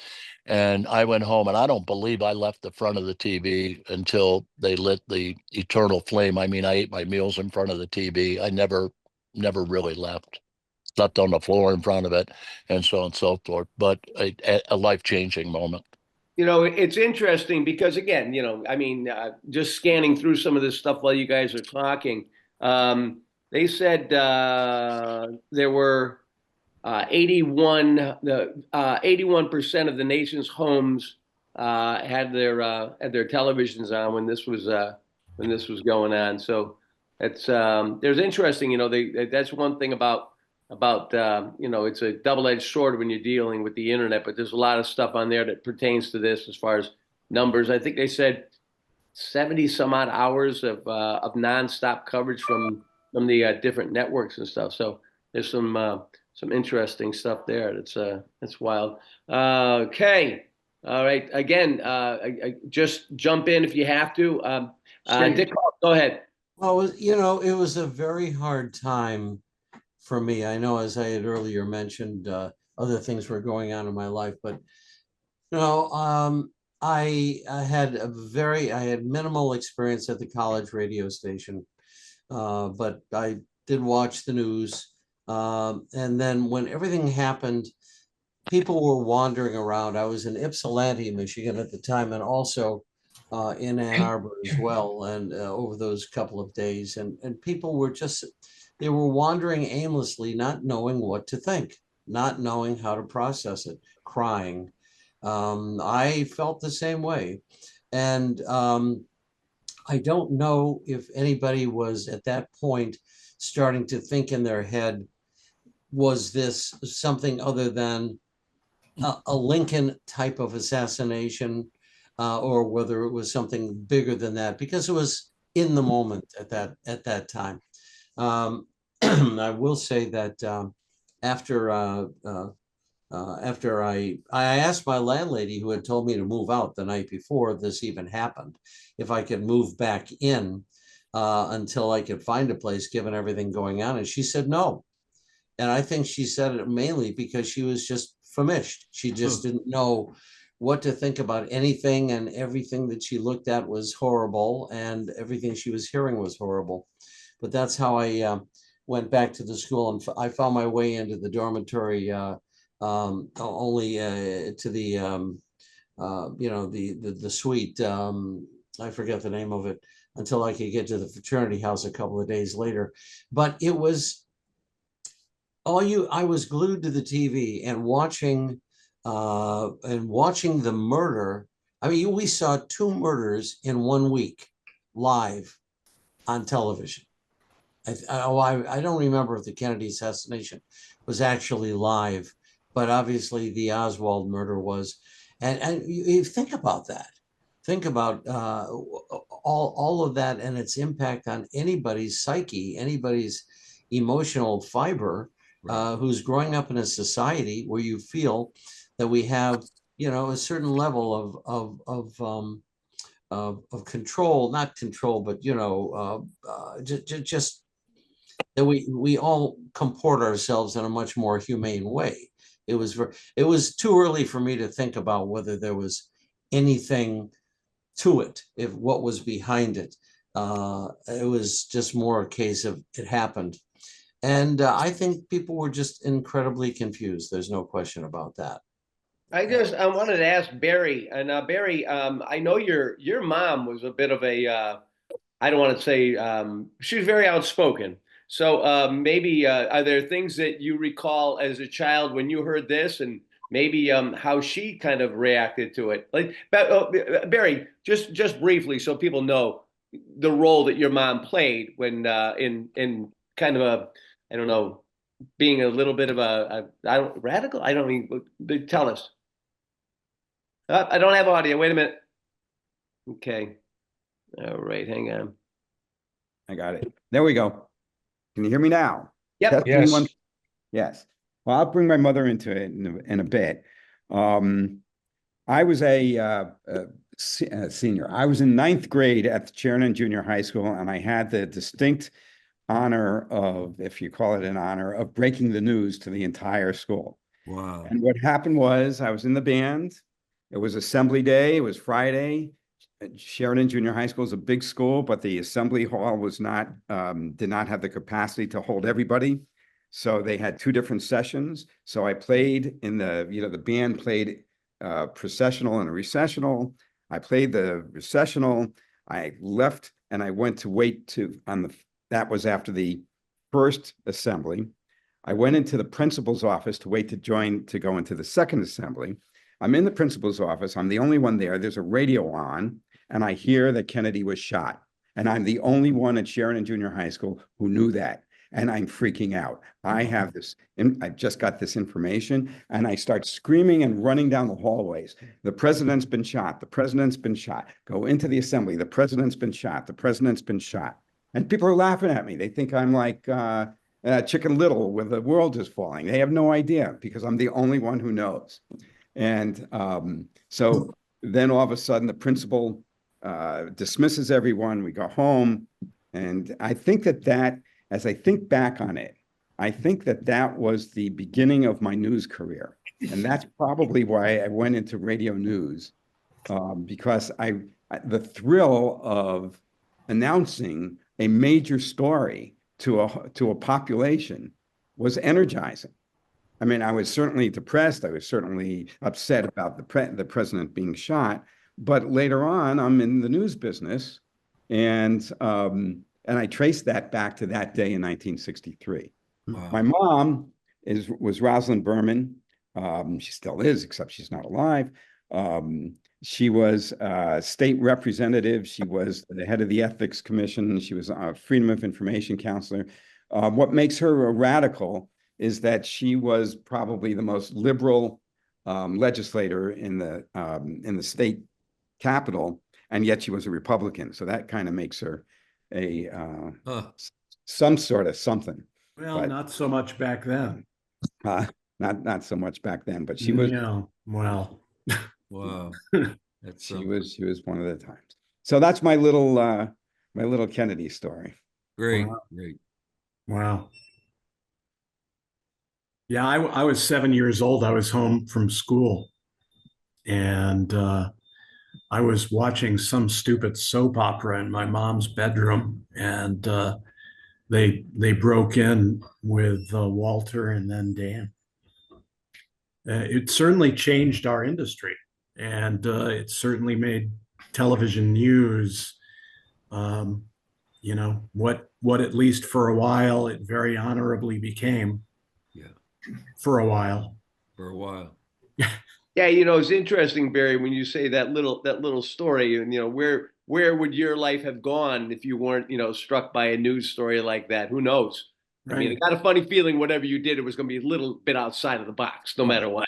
And I went home, and I don't believe I left the front of the TV until they lit the eternal flame. I mean, I ate my meals in front of the TV. I never really left. Slept on the floor in front of it, and so on and so forth. But a life-changing moment. You know, it's interesting because, again, you know, I mean, just scanning through some of this stuff while you guys are talking, they said there were 81% of the nation's homes had their televisions on when this was going on. So it's there's interesting, you know, that's one thing about you know, it's a double-edged sword when you're dealing with the internet, but there's a lot of stuff on there that pertains to this as far as numbers. I think they said 70 some odd hours of nonstop coverage from the different networks and stuff. So there's some interesting stuff there. That's wild. Okay. All right. Again, just jump in if you have to. Dick, go ahead. Well, you know, it was a very hard time for me. I know, as I had earlier mentioned, other things were going on in my life, but you know, I had minimal experience at the college radio station, but I did watch the news. And then when everything happened, people were wandering around. I was in Ypsilanti, Michigan at the time, and also in Ann Arbor as well. And over those couple of days, and people were they were wandering aimlessly, not knowing what to think, not knowing how to process it, crying. I felt the same way. And I don't know if anybody was at that point starting to think in their head, was this something other than a Lincoln type of assassination, or whether it was something bigger than that, because it was in the moment at that time. I will say that after I asked my landlady, who had told me to move out the night before this even happened, if I could move back in until I could find a place, given everything going on, and she said no. And I think she said it mainly because she was just famished. She just didn't know what to think about anything, and everything that she looked at was horrible, and everything she was hearing was horrible. But that's how I went back to the school, and I found my way into the dormitory only to the you know, the suite. I forget the name of it, until I could get to the fraternity house a couple of days later. But it was I was glued to the TV and watching the murder. I mean, we saw 2 murders in 1 week live on television. I don't remember if the Kennedy assassination was actually live, but obviously the Oswald murder was. And you think about that. Think about all of that and its impact on anybody's psyche, anybody's emotional fiber, who's growing up in a society where you feel that we have, you know, a certain level of control, not control, but you know, just that we all comport ourselves in a much more humane way. It was too early for me to think about whether there was anything to it, if what was behind it. It was just more a case of it happened. And I think people were just incredibly confused. There's no question about that. I wanted to ask Barry, and Barry, I know your mom was a bit of a I don't want to say she was very outspoken. So maybe are there things that you recall as a child when you heard this, and maybe how she kind of reacted to it? Like Barry, just briefly, so people know the role that your mom played when in kind of a, I don't know, being a little bit of I don't radical. I don't even tell us. I don't have audio. Wait a minute. Okay. All right. Hang on. I got it. There we go. Can you hear me now? Yep. Testing one. Yes. Well, I'll bring my mother into it in a bit. I was a senior. I was in ninth grade at the Sheridan Junior High School, and I had the distinct honor of, if you call it an honor, of breaking the news to the entire school. Wow. And what happened was I was in the band. It was assembly day. It was Friday. Sheridan Junior High School is a big school, but the assembly hall was not, did not have the capacity to hold everybody. So they had two different sessions. So I played in the band played processional and a recessional. I played the recessional. I left and I went to wait that was after the first assembly. I went into the principal's office to wait to go into the second assembly. I'm in the principal's office. I'm the only one there. There's a radio on, and I hear that Kennedy was shot. And I'm the only one at Sheridan Junior High School who knew that. And I'm freaking out. I just got this information, and I start screaming and running down the hallways. The president's been shot. The president's been shot. Go into the assembly. The president's been shot. The president's been shot. And people are laughing at me. They think I'm like Chicken Little where the world is falling. They have no idea because I'm the only one who knows. And so then all of a sudden the principal dismisses everyone. We go home. And I think that as I think back on it, I think that was the beginning of my news career. And that's probably why I went into radio news, because the thrill of announcing a major story to a population was energizing. I mean, I was certainly depressed. I was certainly upset about the president being shot. But later on, I'm in the news business, and I traced that back to that day in 1963. Wow. My mom was Rosalind Berman. She still is, except she's not alive. She was a state representative. She was the head of the Ethics Commission. She was a Freedom of Information counselor. What makes her a radical is that she was probably the most liberal legislator in the state capitol, and yet she was a Republican. So that kind of makes her some sort of something. Well, but not so much back then. Not so much back then, but she was. Yeah. Well. Wow. She was one of the times. So that's my little Kennedy story. Great. Wow. Great. Wow. Yeah, I was 7 years old. I was home from school, and I was watching some stupid soap opera in my mom's bedroom, and they broke in with Walter and then Dan. It certainly changed our industry, and it certainly made television news. What at least for a while it very honorably became. Yeah. For a while. Yeah, it's interesting, Barry, when you say that little story, and where would your life have gone if you weren't, struck by a news story like that? Who knows? Right. I mean, I got a funny feeling whatever you did, it was going to be a little bit outside of the box, no matter what.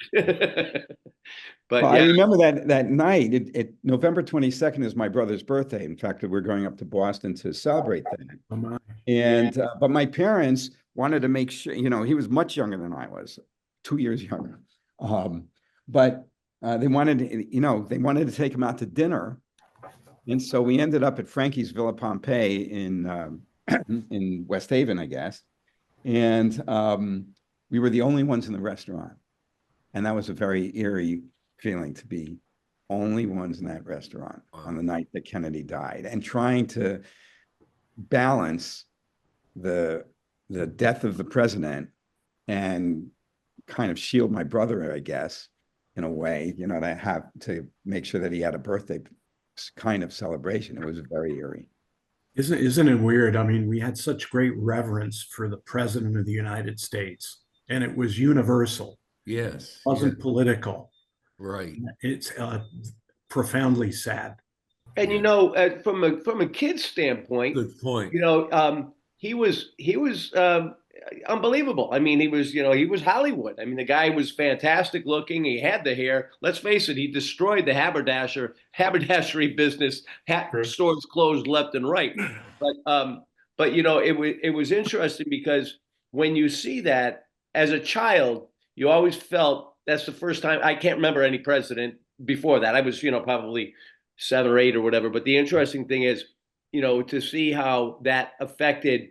But well, yeah. I remember that night. November 22nd is my brother's birthday. In fact, we're going up to Boston to celebrate that. Oh my. And but my parents wanted to make sure, he was much younger than I was, 2 years younger. But they wanted to take him out to dinner. And so we ended up at Frankie's Villa Pompeii in West Haven, I guess. And we were the only ones in the restaurant. And that was a very eerie feeling to be only ones in that restaurant on the night that Kennedy died, and trying to balance the death of the president and kind of shield my brother, I guess, in a way, to make sure that he had a birthday kind of celebration. It was very eerie. Isn't it weird? I mean, we had such great reverence for the president of the United States, and it was universal. Yes. It wasn't political. Right. It's profoundly sad. And from a kid's standpoint, good point. he was unbelievable. I mean, he was, he was Hollywood. I mean, the guy was fantastic looking. He had the hair. Let's face it, he destroyed the haberdashery business. Stores closed left and right. But it was interesting because when you see that as a child, you always felt that's the first time. I can't remember any president before that. I was, probably 7 or 8 or whatever. But the interesting thing is, to see how that affected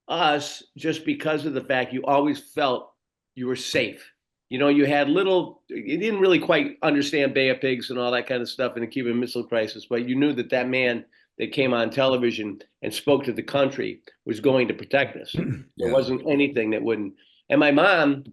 us just because of the fact you always felt you were safe. You had you didn't really quite understand Bay of Pigs and all that kind of stuff in the Cuban Missile Crisis, but you knew that man that came on television and spoke to the country was going to protect us. There wasn't anything that wouldn't. And my mom,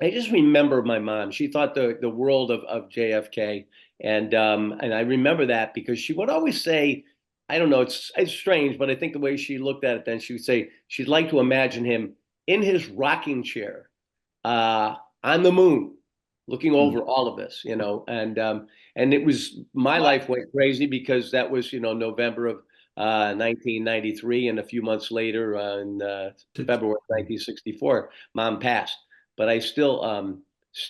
I just remember my mom. She thought the world of JFK, and I remember that because she would always say, I don't know, it's strange, but I think the way she looked at it then, she would say she'd like to imagine him in his rocking chair on the moon, looking over all of this, and it was, my life went crazy because that was, November of 1993, and a few months later, in February 1964, Mom passed. But I still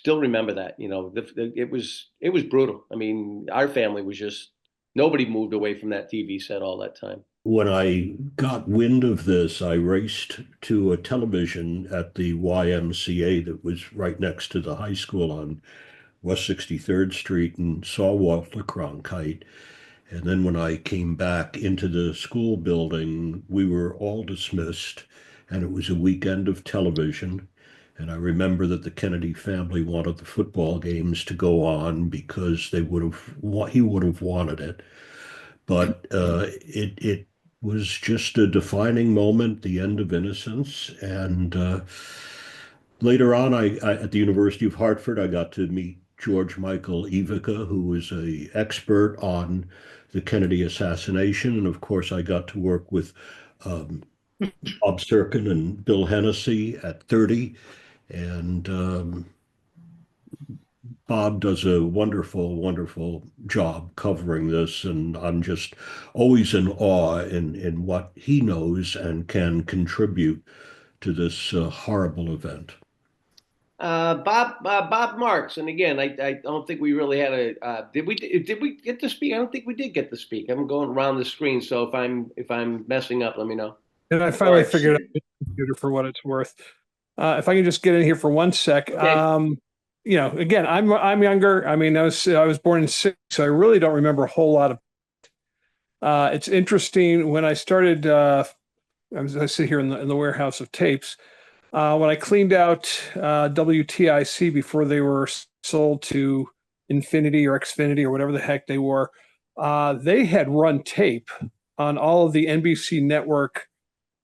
remember that, it was brutal. I mean, our family was just, nobody moved away from that TV set all that time. When I got wind of this, I raced to a television at the YMCA that was right next to the high school on West 63rd Street and saw Walter Cronkite. And then when I came back into the school building, we were all dismissed, and it was a weekend of television. And I remember that the Kennedy family wanted the football games to go on because he would have wanted it. But it was just a defining moment, the end of innocence. And later on, I at the University of Hartford, I got to meet George Michael Ivica, who was an expert on the Kennedy assassination. And of course, I got to work with Bob Serkin and Bill Hennessy at 30. And Bob does a wonderful, wonderful job covering this, and I'm just always in awe in what he knows and can contribute to this horrible event. Bob Marks, and again, I don't think we really had did we get to speak? I don't think we did get to speak. I'm going around the screen, so if I'm messing up, let me know. And I finally figured out the computer for what it's worth. If I can just get in here for 1 sec. Okay. Again, I'm younger. I mean, I was born in 6, so I really don't remember a whole lot of. It's interesting when I started. I sit here in the warehouse of tapes. When I cleaned out WTIC before they were sold to Infinity or Xfinity or whatever the heck they were, they had run tape on all of the NBC network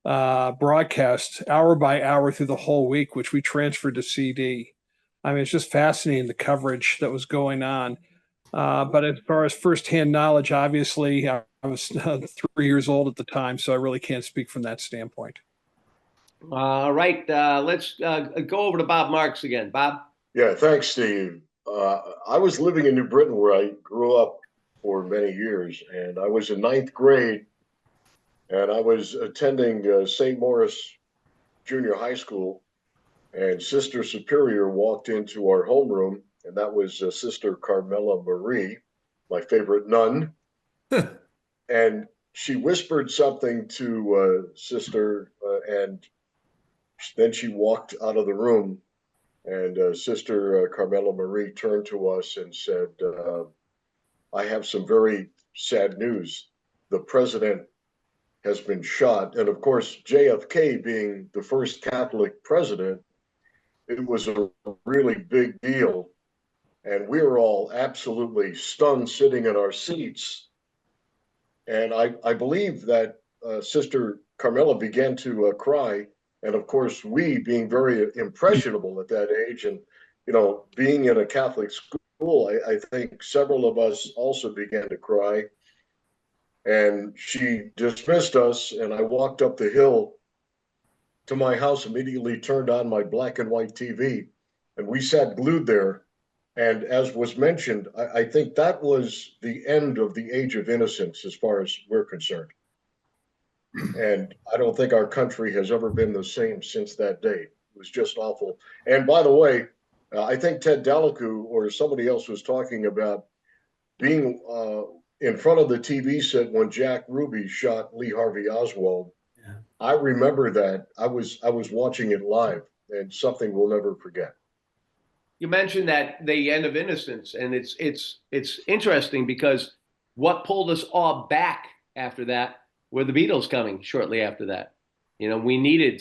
broadcasts hour by hour through the whole week, which we transferred to CD. I mean, it's just fascinating, the coverage that was going on. But as far as firsthand knowledge, obviously, I was 3 years old at the time, so I really can't speak from that standpoint. All right, let's go over to Bob Marks again. Bob? Yeah, thanks, Steve. I was living in New Britain where I grew up for many years, and I was in 9th grade, and I was attending St. Maurice Junior High School, and Sister Superior walked into our homeroom, and that was Sister Carmela Marie, my favorite nun. And she whispered something to Sister, and then she walked out of the room, and Sister Carmela Marie turned to us and said, I have some very sad news. The president has been shot. And of course, JFK being the first Catholic president, it was a really big deal. And we were all absolutely stunned sitting in our seats. And I believe that Sister Carmela began to cry. And of course, we being very impressionable at that age and, being in a Catholic school, I think several of us also began to cry. And she dismissed us, and I walked up the hill to my house, immediately turned on my black and white TV, and we sat glued there. And as was mentioned, I think that was the end of the age of innocence as far as we're concerned. And I don't think our country has ever been the same since that date. It was just awful. And by the way, I think Ted Delacour or somebody else was talking about being in front of the TV set when Jack Ruby shot Lee Harvey Oswald. Yeah. I remember that. I was watching it live, and something we'll never forget. You mentioned that the end of Innocence, and it's interesting because what pulled us all back after that were the Beatles coming shortly after that. You know, we needed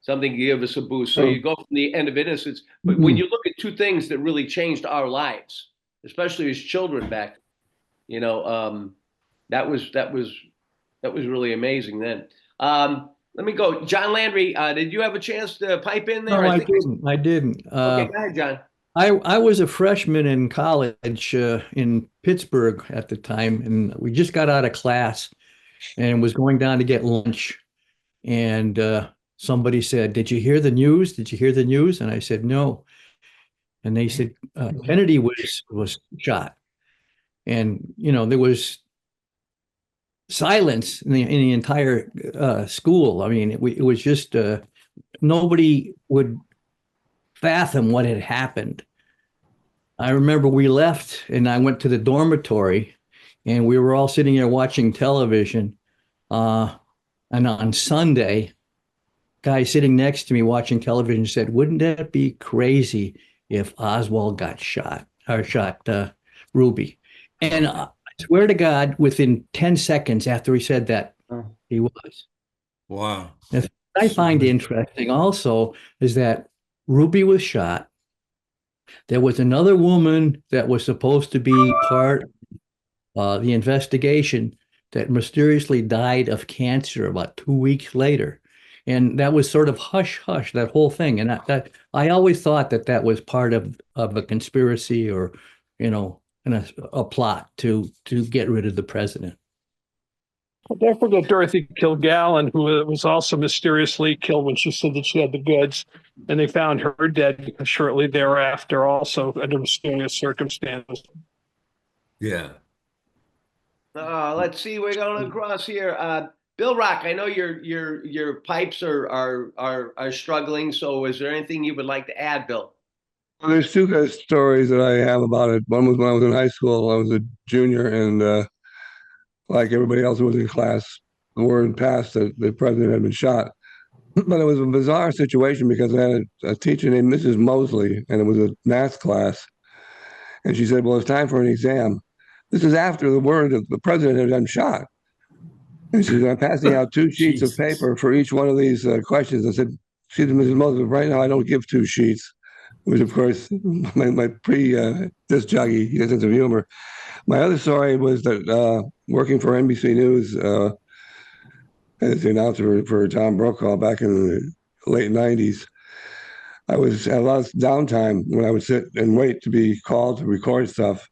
something to give us a boost. So you go from the end of Innocence, but when you look at two things that really changed our lives, especially as children back, you know, that was really amazing then. Let me go. John Landry, did you have a chance to pipe in there? No, I didn't. Okay, go ahead, John. I was a freshman in college in Pittsburgh at the time, and we just got out of class and was going down to get lunch. And somebody said, "Did you hear the news? Did you hear the news?" And I said, "No." And they said, Kennedy was shot. And, you know, there was silence in the entire school. I mean, it was just nobody would fathom what had happened. I remember we left and I went to the dormitory and we were all sitting there watching television. And on Sunday, guy sitting next to me watching television said, "Wouldn't that be crazy if Oswald got shot or shot Ruby?" And I swear to God, within 10 seconds after he said that, he was. Wow. What I find interesting also is that Ruby was shot. There was another woman that was supposed to be part of the investigation that mysteriously died of cancer about 2 weeks later. And that was sort of hush hush, that whole thing. And I always thought that was part of a conspiracy or, you know, a plot to get rid of the president. Well, don't forget Dorothy Kilgallen, who was also mysteriously killed when she said that she had the goods, and they found her dead shortly thereafter, also under mysterious circumstances. Yeah. Let's see. We're going across here. Bill Rock, I know your pipes are struggling. So, is there anything you would like to add, Bill? Well, there's two good stories that I have about it. One was when I was in high school. I was a junior, and like everybody else who was in class, the word passed that the president had been shot. But it was a bizarre situation because I had a teacher named Mrs. Mosley, and it was a math class. And she said, "Well, it's time for an exam." This is after the word of the president had been shot. And she said, "I'm passing out 2 sheets of paper for each one of these questions." I said, "Excuse me, Mrs. Mosley, right now I don't give 2 sheets." Which, of course, my disc jockey, he has a sense of humor. My other story was that working for NBC News as the announcer for Tom Brokaw back in the late 90s, I had a lot of downtime when I would sit and wait to be called to record stuff.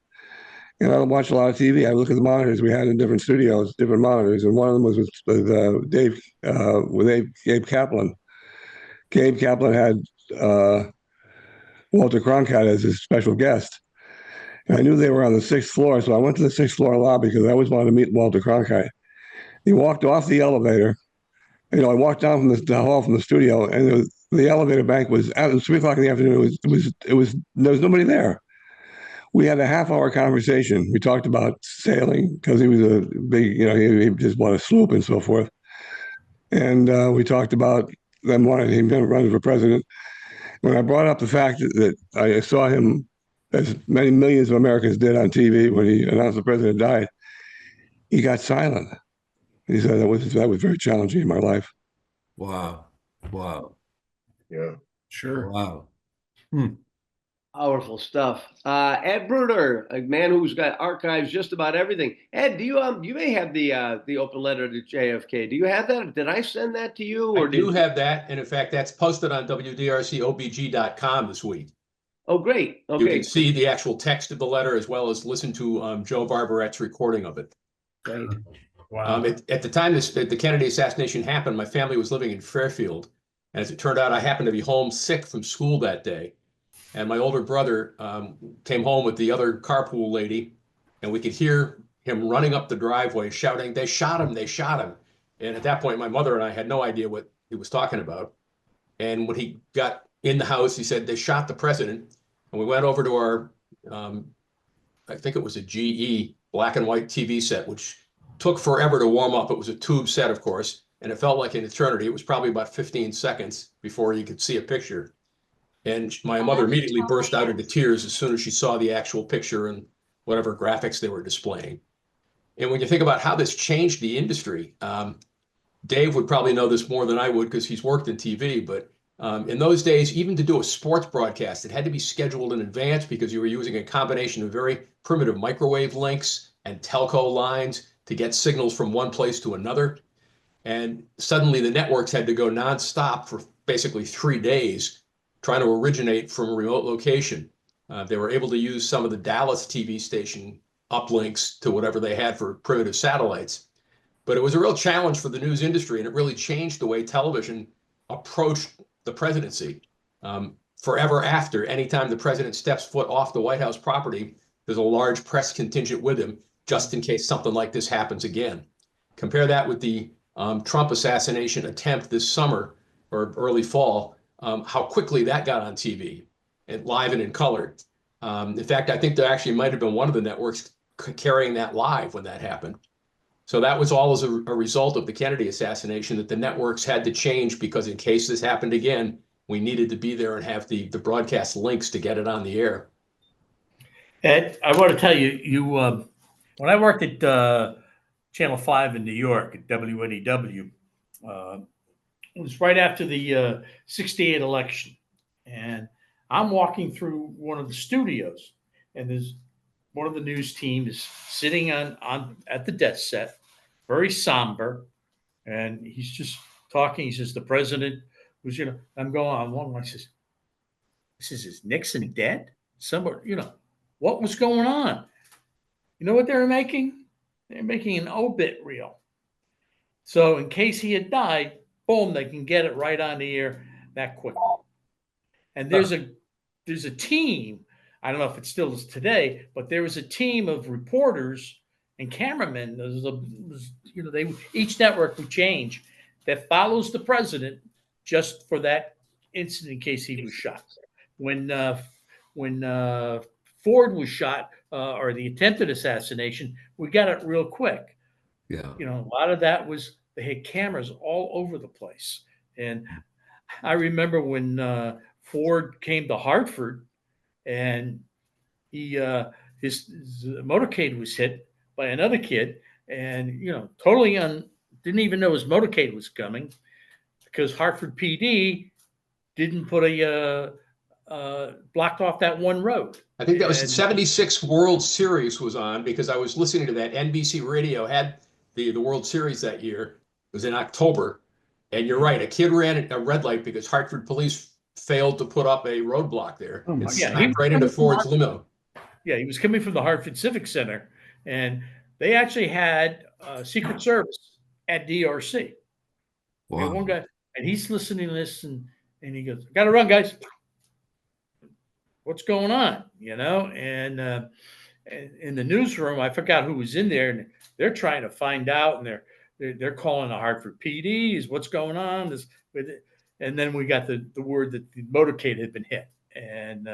And I would watch a lot of TV. I would look at the monitors we had in different studios, different monitors, and one of them was with Gabe Kaplan. Gabe Kaplan had Walter Cronkite as his special guest. And I knew they were on the 6th floor, so I went to the 6th floor lobby because I always wanted to meet Walter Cronkite. He walked off the elevator. You know, I walked down from the hall from the studio, and the elevator bank was at 3:00 in the afternoon. There was nobody there. We had a half-hour conversation. We talked about sailing because he was a big, you know, he just bought a sloop and so forth. And we talked about them wanting him to run for president. When I brought up the fact that I saw him, as many millions of Americans did on TV when he announced the president died, he got silent. He said that was very challenging in my life. Wow. Wow. Yeah. Sure. Wow. Powerful stuff. Ed Bruder, a man who's got archives just about everything. Ed, do you may have the open letter to JFK. Do you have that? Did I send that to you? Or I do have that, and in fact, that's posted on WDRCOBG.com this week. Oh, great. Okay. You can see the actual text of the letter as well as listen to Joe Barbarette's recording of it. Great. Wow. At the time the Kennedy assassination happened, my family was living in Fairfield, and as it turned out, I happened to be home sick from school that day. And my older brother came home with the other carpool lady, and we could hear him running up the driveway shouting, "They shot him, they shot him." And at that point, my mother and I had no idea what he was talking about. And when he got in the house, he said they shot the president. And we went over to our, I think it was a GE black and white TV set, which took forever to warm up. It was a tube set, of course, and it felt like an eternity. It was probably about 15 seconds before you could see a picture. And my mother immediately burst out into tears as soon as she saw the actual picture and whatever graphics they were displaying. And when you think about how this changed the industry, Dave would probably know this more than I would because he's worked in TV, but in those days, even to do a sports broadcast, it had to be scheduled in advance because you were using a combination of very primitive microwave links and telco lines to get signals from one place to another. And suddenly the networks had to go nonstop for basically 3 days trying to originate from a remote location. They were able to use some of the Dallas TV station uplinks to whatever they had for primitive satellites. But it was a real challenge for the news industry, and it really changed the way television approached the presidency. Forever after, anytime the president steps foot off the White House property, there's a large press contingent with him just in case something like this happens again. Compare that with the Trump assassination attempt this summer or early fall, how quickly that got on TV and live and in color. In fact, I think there actually might have been one of the networks carrying that live when that happened. So that was all as a result of the Kennedy assassination, that the networks had to change because in case this happened again, we needed to be there and have the broadcast links to get it on the air. Ed, I want to tell you, when I worked at Channel 5 in New York at WDRC, it was right after the 68 election. And I'm walking through one of the studios, and there's one of the news team is sitting on at the desk set, very somber, and he's just talking. He says, the president was, I'm going on one. I says, is Nixon dead? Somebody, what was going on? You know what they were making? They're making an obit reel. So in case he had died, boom, they can get it right on the air that quickly. And there's a team, I don't know if it still is today, but there was a team of reporters and cameramen. Each network would change that follows the president just for that incident in case he was shot. When Ford was shot or the attempted assassination, we got it real quick. Yeah. A lot of that was they had cameras all over the place. And I remember when Ford came to Hartford and his motorcade was hit by another kid, and totally didn't even know his motorcade was coming because Hartford PD didn't put blocked off that one road. I think that was the 76 World Series was on because I was listening to that. NBC Radio had the World Series that year. It was in October. And you're right, a kid ran a red light because Hartford police failed to put up a roadblock there. Oh my It God. smacked right into Ford's limo. Yeah, he was coming from the Hartford Civic Center, and they actually had Secret Service at DRC. Wow. One guy, and he's listening to this, and he goes, "Got to run, guys. What's going on?" And in the newsroom, I forgot who was in there, and they're trying to find out, and they're calling the Hartford PDs. What's going on? And then we got the word that the motorcade had been hit, and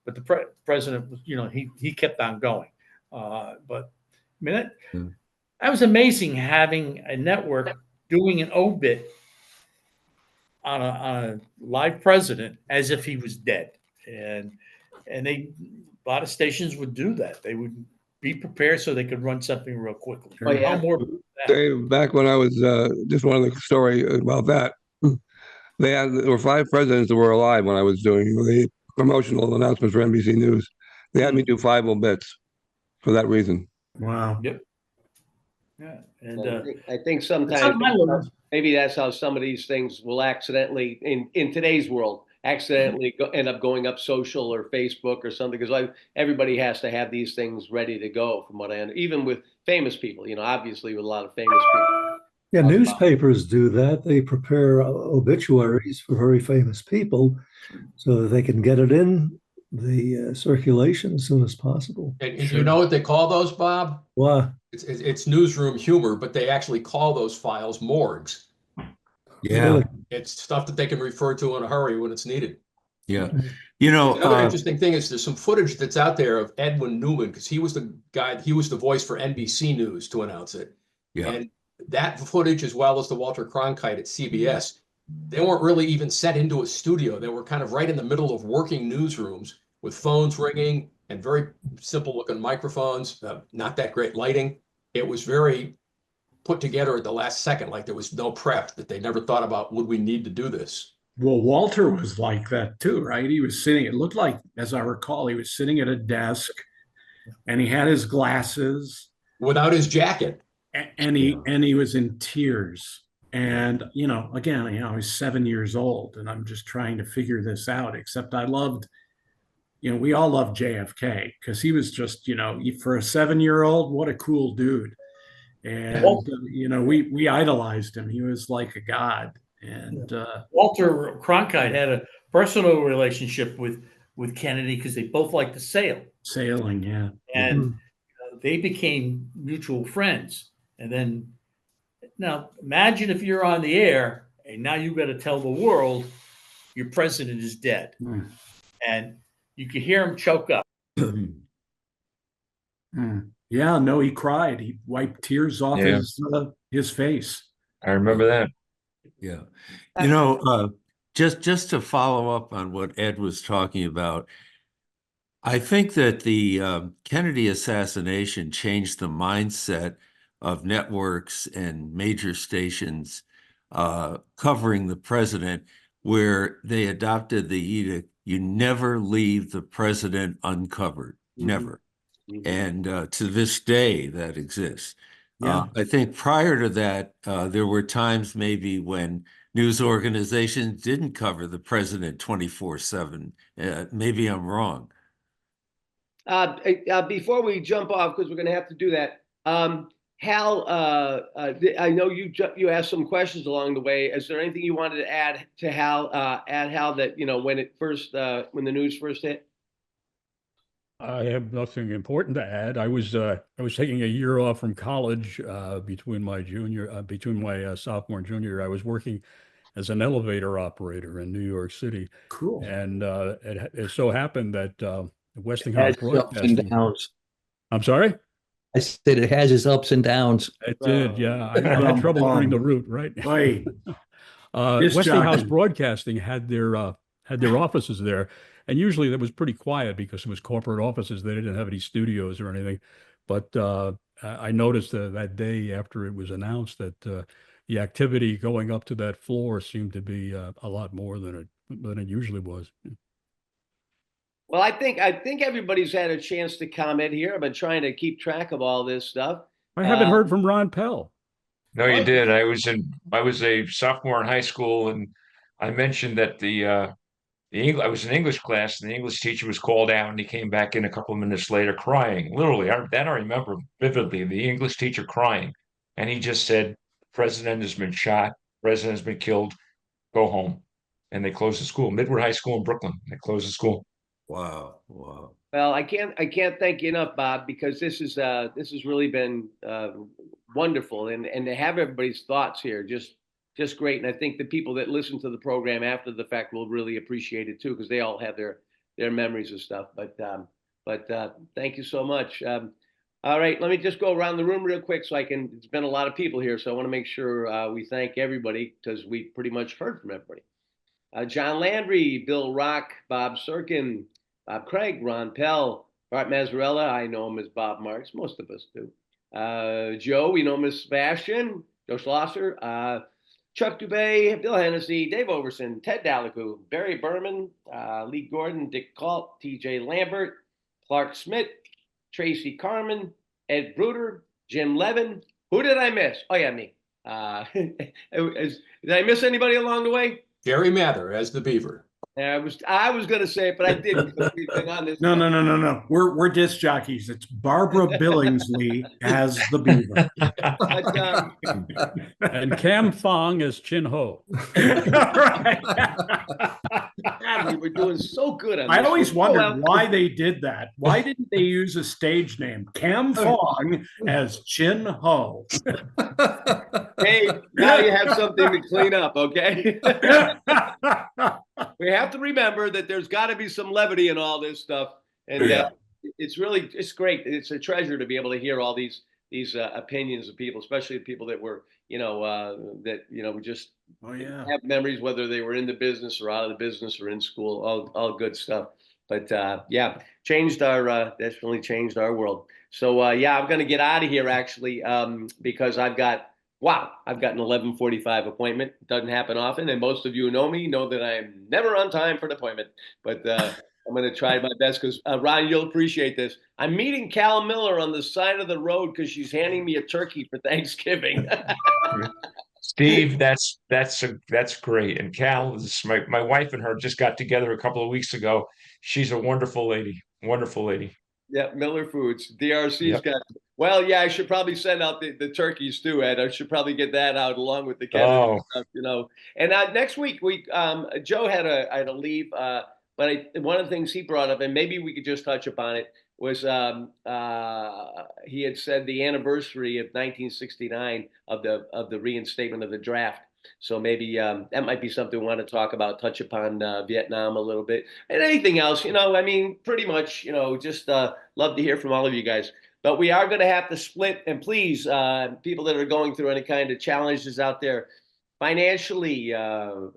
but the president was, he kept on going. But I mean, that was amazing having a network doing an obit on a live president as if he was dead, and a lot of stations would do that. They would be prepared so they could run something real quickly. Oh, yeah. Dave, back when I was just one of the story about that, there were 5 presidents that were alive when I was doing the promotional announcements for NBC News. They had me do 5 obits for that reason. Wow. Yep. Yeah, and I think sometimes maybe that's how some of these things will accidentally, in today's world, end up going up social or Facebook or something, because everybody has to have these things ready to go. From what I understand, even with famous people, obviously with a lot of famous people. Yeah, newspapers do that. They prepare obituaries for very famous people so that they can get it in the circulation as soon as possible. And you know what they call those, Bob? What? It's newsroom humor, but they actually call those files morgues. Yeah. It's stuff that they can refer to in a hurry when it's needed. Yeah. You know, another interesting thing is there's some footage that's out there of Edwin Newman, because he was the guy, he was the voice for NBC News to announce it. Yeah. And that footage, as well as the Walter Cronkite at CBS, they weren't really even set into a studio. They were kind of right in the middle of working newsrooms with phones ringing and very simple looking microphones, not that great lighting. It was very put together at the last second, like there was no prep, that they never thought about, would we need to do this? Well, Walter was like that too, right? He was sitting, it looked like, as I recall, he was sitting at a desk and he had his glasses. Without his jacket. And he was in tears. And, you know, again, you know, I was 7 years old and I'm just trying to figure this out, except I loved, you know, we all loved JFK because he was just, you know, for a 7-year-old, what a cool dude. And, you know, we idolized him. He was like a god. And Walter Cronkite had a personal relationship with Kennedy because they both liked to sail. Sailing, yeah. And they became mutual friends. And then, now imagine if you're on the air and now you've got to tell the world your president is dead. And you could hear him choke up. Yeah, no, he cried. He wiped tears off his face. I remember that. Yeah. You know, just to follow up on what Ed was talking about, I think that the Kennedy assassination changed the mindset of networks and major stations covering the president, where they adopted the edict, you never leave the president uncovered, never. And to this day, that exists. I think prior to that, there were times maybe when news organizations didn't cover the president 24/7. Maybe I'm wrong. Before we jump off, because we're going to have to do that, Hal, I know you asked some questions along the way. Is there anything you wanted to add to Hal? That, you know, when the news first hit? I have nothing important to add. I was taking a year off from college between my sophomore and junior year. I was working as an elevator operator in New York City. Cool. And it so happened that Westinghouse It has its ups and Broadcasting. downs. I'm sorry? I said it has its ups and downs. It did, yeah. I had trouble learning the route, right? Westinghouse Broadcasting had their offices there, and usually that was pretty quiet because it was corporate offices. They didn't have any studios or anything. But I noticed that day after it was announced that the activity going up to that floor seemed to be a lot more than it usually was. Well, I think everybody's had a chance to comment here. I've been trying to keep track of all this stuff. I haven't heard from Ron Pell. No, you did. I was a sophomore in high school, and I mentioned that I was in English class, and the English teacher was called out, and he came back in a couple of minutes later crying. Literally, I remember vividly, the English teacher crying, and he just said, "President has been shot. President has been killed. Go home." And they closed the school, Midward High School in Brooklyn. They closed the school. Wow. Well, I can't thank you enough, Bob, because this has really been wonderful, and to have everybody's thoughts here, just great. And I think the people that listen to the program after the fact will really appreciate it too, because they all have their memories of stuff. But thank you so much. All right, let me just go around the room real quick it's been a lot of people here, so I want to make sure we thank everybody, because we pretty much heard from everybody. John Landry, Bill Rock, Bob Serkin, Bob Craig, Ron Pell, Bart Mazzarella. I know him as Bob Marks. Most of us do. Joe, we know him as Sebastian. Joe Schlosser, Chuck Dubay, Bill Hennessy, Dave Overson, Ted Dalicu, Barry Berman, Lee Gordon, Dick Colt, TJ Lambert, Clark Smith, Tracy Carmen, Ed Bruder, Jim Levin. Who did I miss? Oh, yeah, me. Did I miss anybody along the way? Jerry Mather as the Beaver. I was going to say it, but I didn't. We've been on this. No. We're disc jockeys. It's Barbara Billingsley as the Beaver. And Cam Fong as Chin Ho. That on. You were doing so good on I this. always So wondered well. why they did that. Why didn't they use a stage name, Cam Fong as Chin Ho? Hey, now you have something to clean up, okay? We have to remember that there's got to be some levity in all this stuff, and it's great. It's a treasure to be able to hear all these opinions of people, especially people that were we just have memories, whether they were in the business or out of the business or in school, all good stuff. But changed our definitely changed our world. So I'm going to get out of here actually because I've got an 11:45 appointment. It doesn't happen often, and most of you who know me know that I'm never on time for an appointment. But I'm going to try my best because Ron, you'll appreciate this. I'm meeting Cal Miller on the side of the road because she's handing me a turkey for Thanksgiving. Steve, that's great. And Cal, my wife and her just got together a couple of weeks ago. She's a wonderful lady. Wonderful lady. Yeah, Miller Foods. DRC's got. Well, yeah, I should probably send out the turkeys too, Ed. I should probably get that out along with the Kennedy stuff, And next week Joe had to leave, but one of the things he brought up, and maybe we could just touch upon it, was he had said the anniversary of 1969 of the reinstatement of the draft. So maybe that might be something we want to talk about, touch upon Vietnam a little bit, and anything else. Pretty much, just love to hear from all of you guys. But we are going to have to split, and please, people that are going through any kind of challenges out there, financially,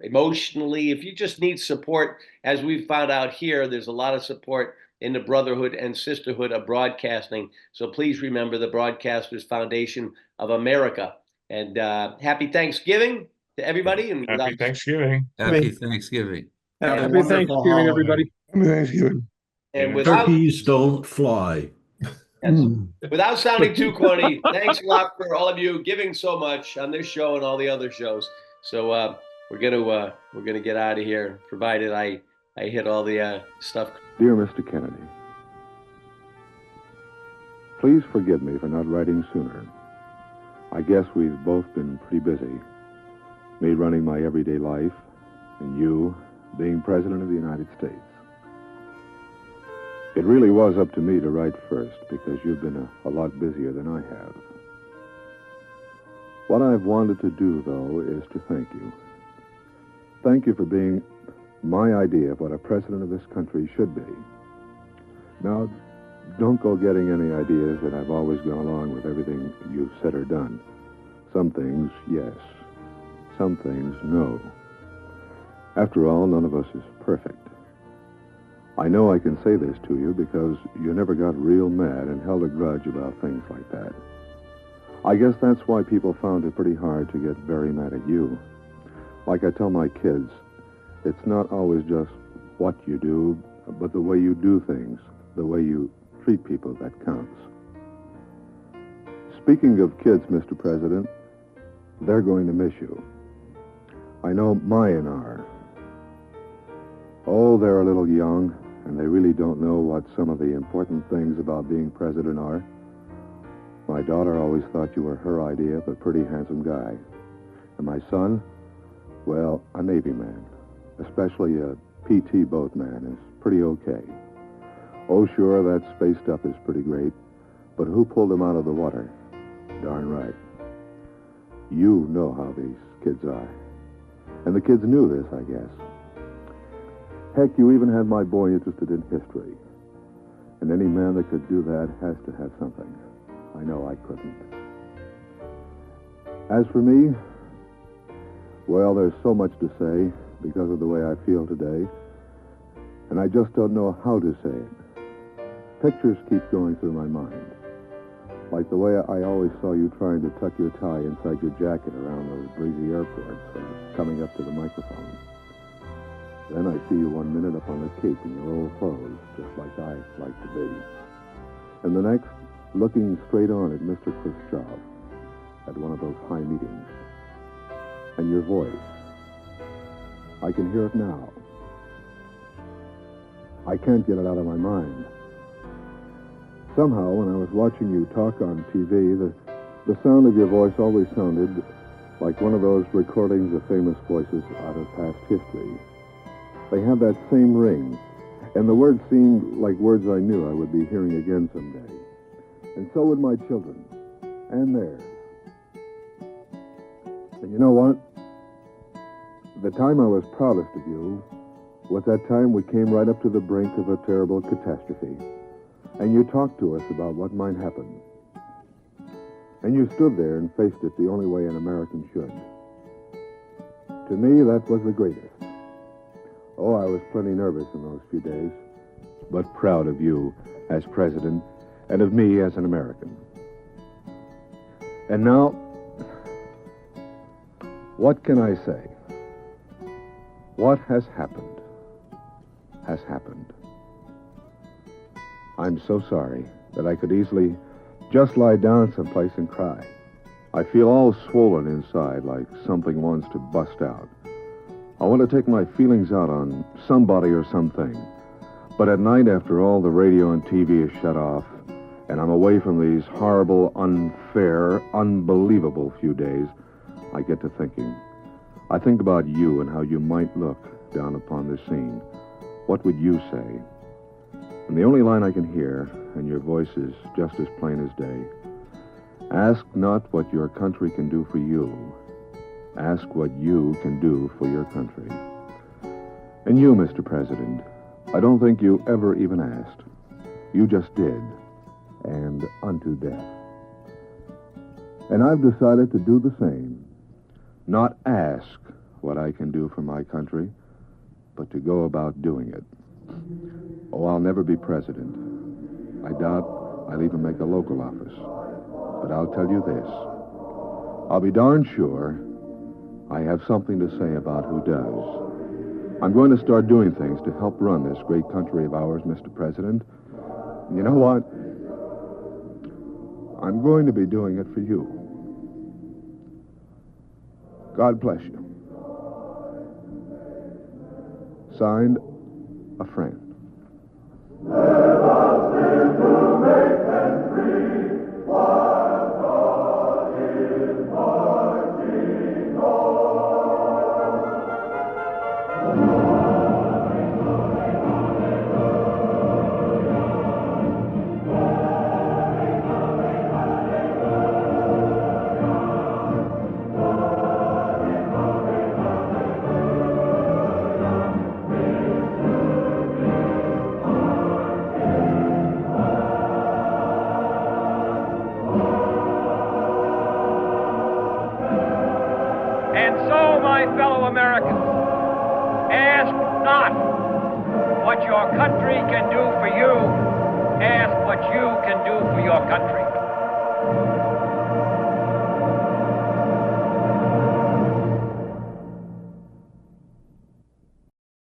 emotionally, if you just need support, as we've found out here, there's a lot of support in the brotherhood and sisterhood of broadcasting. So please remember the Broadcasters Foundation of America. And happy Thanksgiving to everybody. And happy Thanksgiving. Happy Thanksgiving. Happy Thanksgiving, everybody. Happy Thanksgiving. And without turkeys don't fly. Without sounding too corny, thanks a lot for all of you giving so much on this show and all the other shows. So we're gonna get out of here, provided I hit all the stuff. Dear Mr. Kennedy, please forgive me for not writing sooner. I guess we've both been pretty busy. Me running my everyday life, and you being President of the United States. It really was up to me to write first because you've been a lot busier than I have. What I've wanted to do, though, is to thank you. Thank you for being my idea of what a president of this country should be. Now, don't go getting any ideas that I've always gone along with everything you've said or done. Some things, yes. Some things, no. After all, none of us is perfect. I know I can say this to you because you never got real mad and held a grudge about things like that. I guess that's why people found it pretty hard to get very mad at you. Like I tell my kids, it's not always just what you do, but the way you do things, the way you treat people that counts. Speaking of kids, Mr. President, they're going to miss you. I know mine are. Oh, they're a little young, and they really don't know what some of the important things about being president are. My daughter always thought you were her idea of a pretty handsome guy. And my son, well, a Navy man, especially a PT boatman, is pretty okay. Oh, sure, that space stuff is pretty great, but who pulled him out of the water? Darn right. You know how these kids are. And the kids knew this, I guess. Heck, you even had my boy interested in history. And any man that could do that has to have something. I know I couldn't. As for me, well, there's so much to say because of the way I feel today, and I just don't know how to say it. Pictures keep going through my mind, like the way I always saw you trying to tuck your tie inside your jacket around those breezy airports or coming up to the microphone. Then I see you one minute up on the Cape in your old clothes, just like I like to be. And the next, looking straight on at Mr. Khrushchev at one of those high meetings. And your voice, I can hear it now. I can't get it out of my mind. Somehow, when I was watching you talk on TV, the sound of your voice always sounded like one of those recordings of famous voices out of past history. They have that same ring, and the words seemed like words I knew I would be hearing again someday. And so would my children, and theirs. And you know what? The time I was proudest of you was that time we came right up to the brink of a terrible catastrophe, and you talked to us about what might happen. And you stood there and faced it the only way an American should. To me, that was the greatest. Oh, I was plenty nervous in those few days, but proud of you as president and of me as an American. And now, what can I say? What has happened has happened. I'm so sorry that I could easily just lie down someplace and cry. I feel all swollen inside like something wants to bust out. I want to take my feelings out on somebody or something. But at night, after all the radio and TV is shut off, and I'm away from these horrible, unfair, unbelievable few days, I get to thinking. I think about you and how you might look down upon this scene. What would you say? And the only line I can hear, and your voice is just as plain as day, ask not what your country can do for you. Ask what you can do for your country. And you, Mr. President, I don't think you ever even asked. You just did, and unto death. And I've decided to do the same. Not ask what I can do for my country, but to go about doing it. Oh, I'll never be president. I doubt I'll even make a local office. But I'll tell you this. I'll be darn sure I have something to say about who does. I'm going to start doing things to help run this great country of ours, Mr. President. And you know what? I'm going to be doing it for you. God bless you. Signed, a friend. And so, my fellow Americans, ask not what your country can do for you, ask what you can do for your country.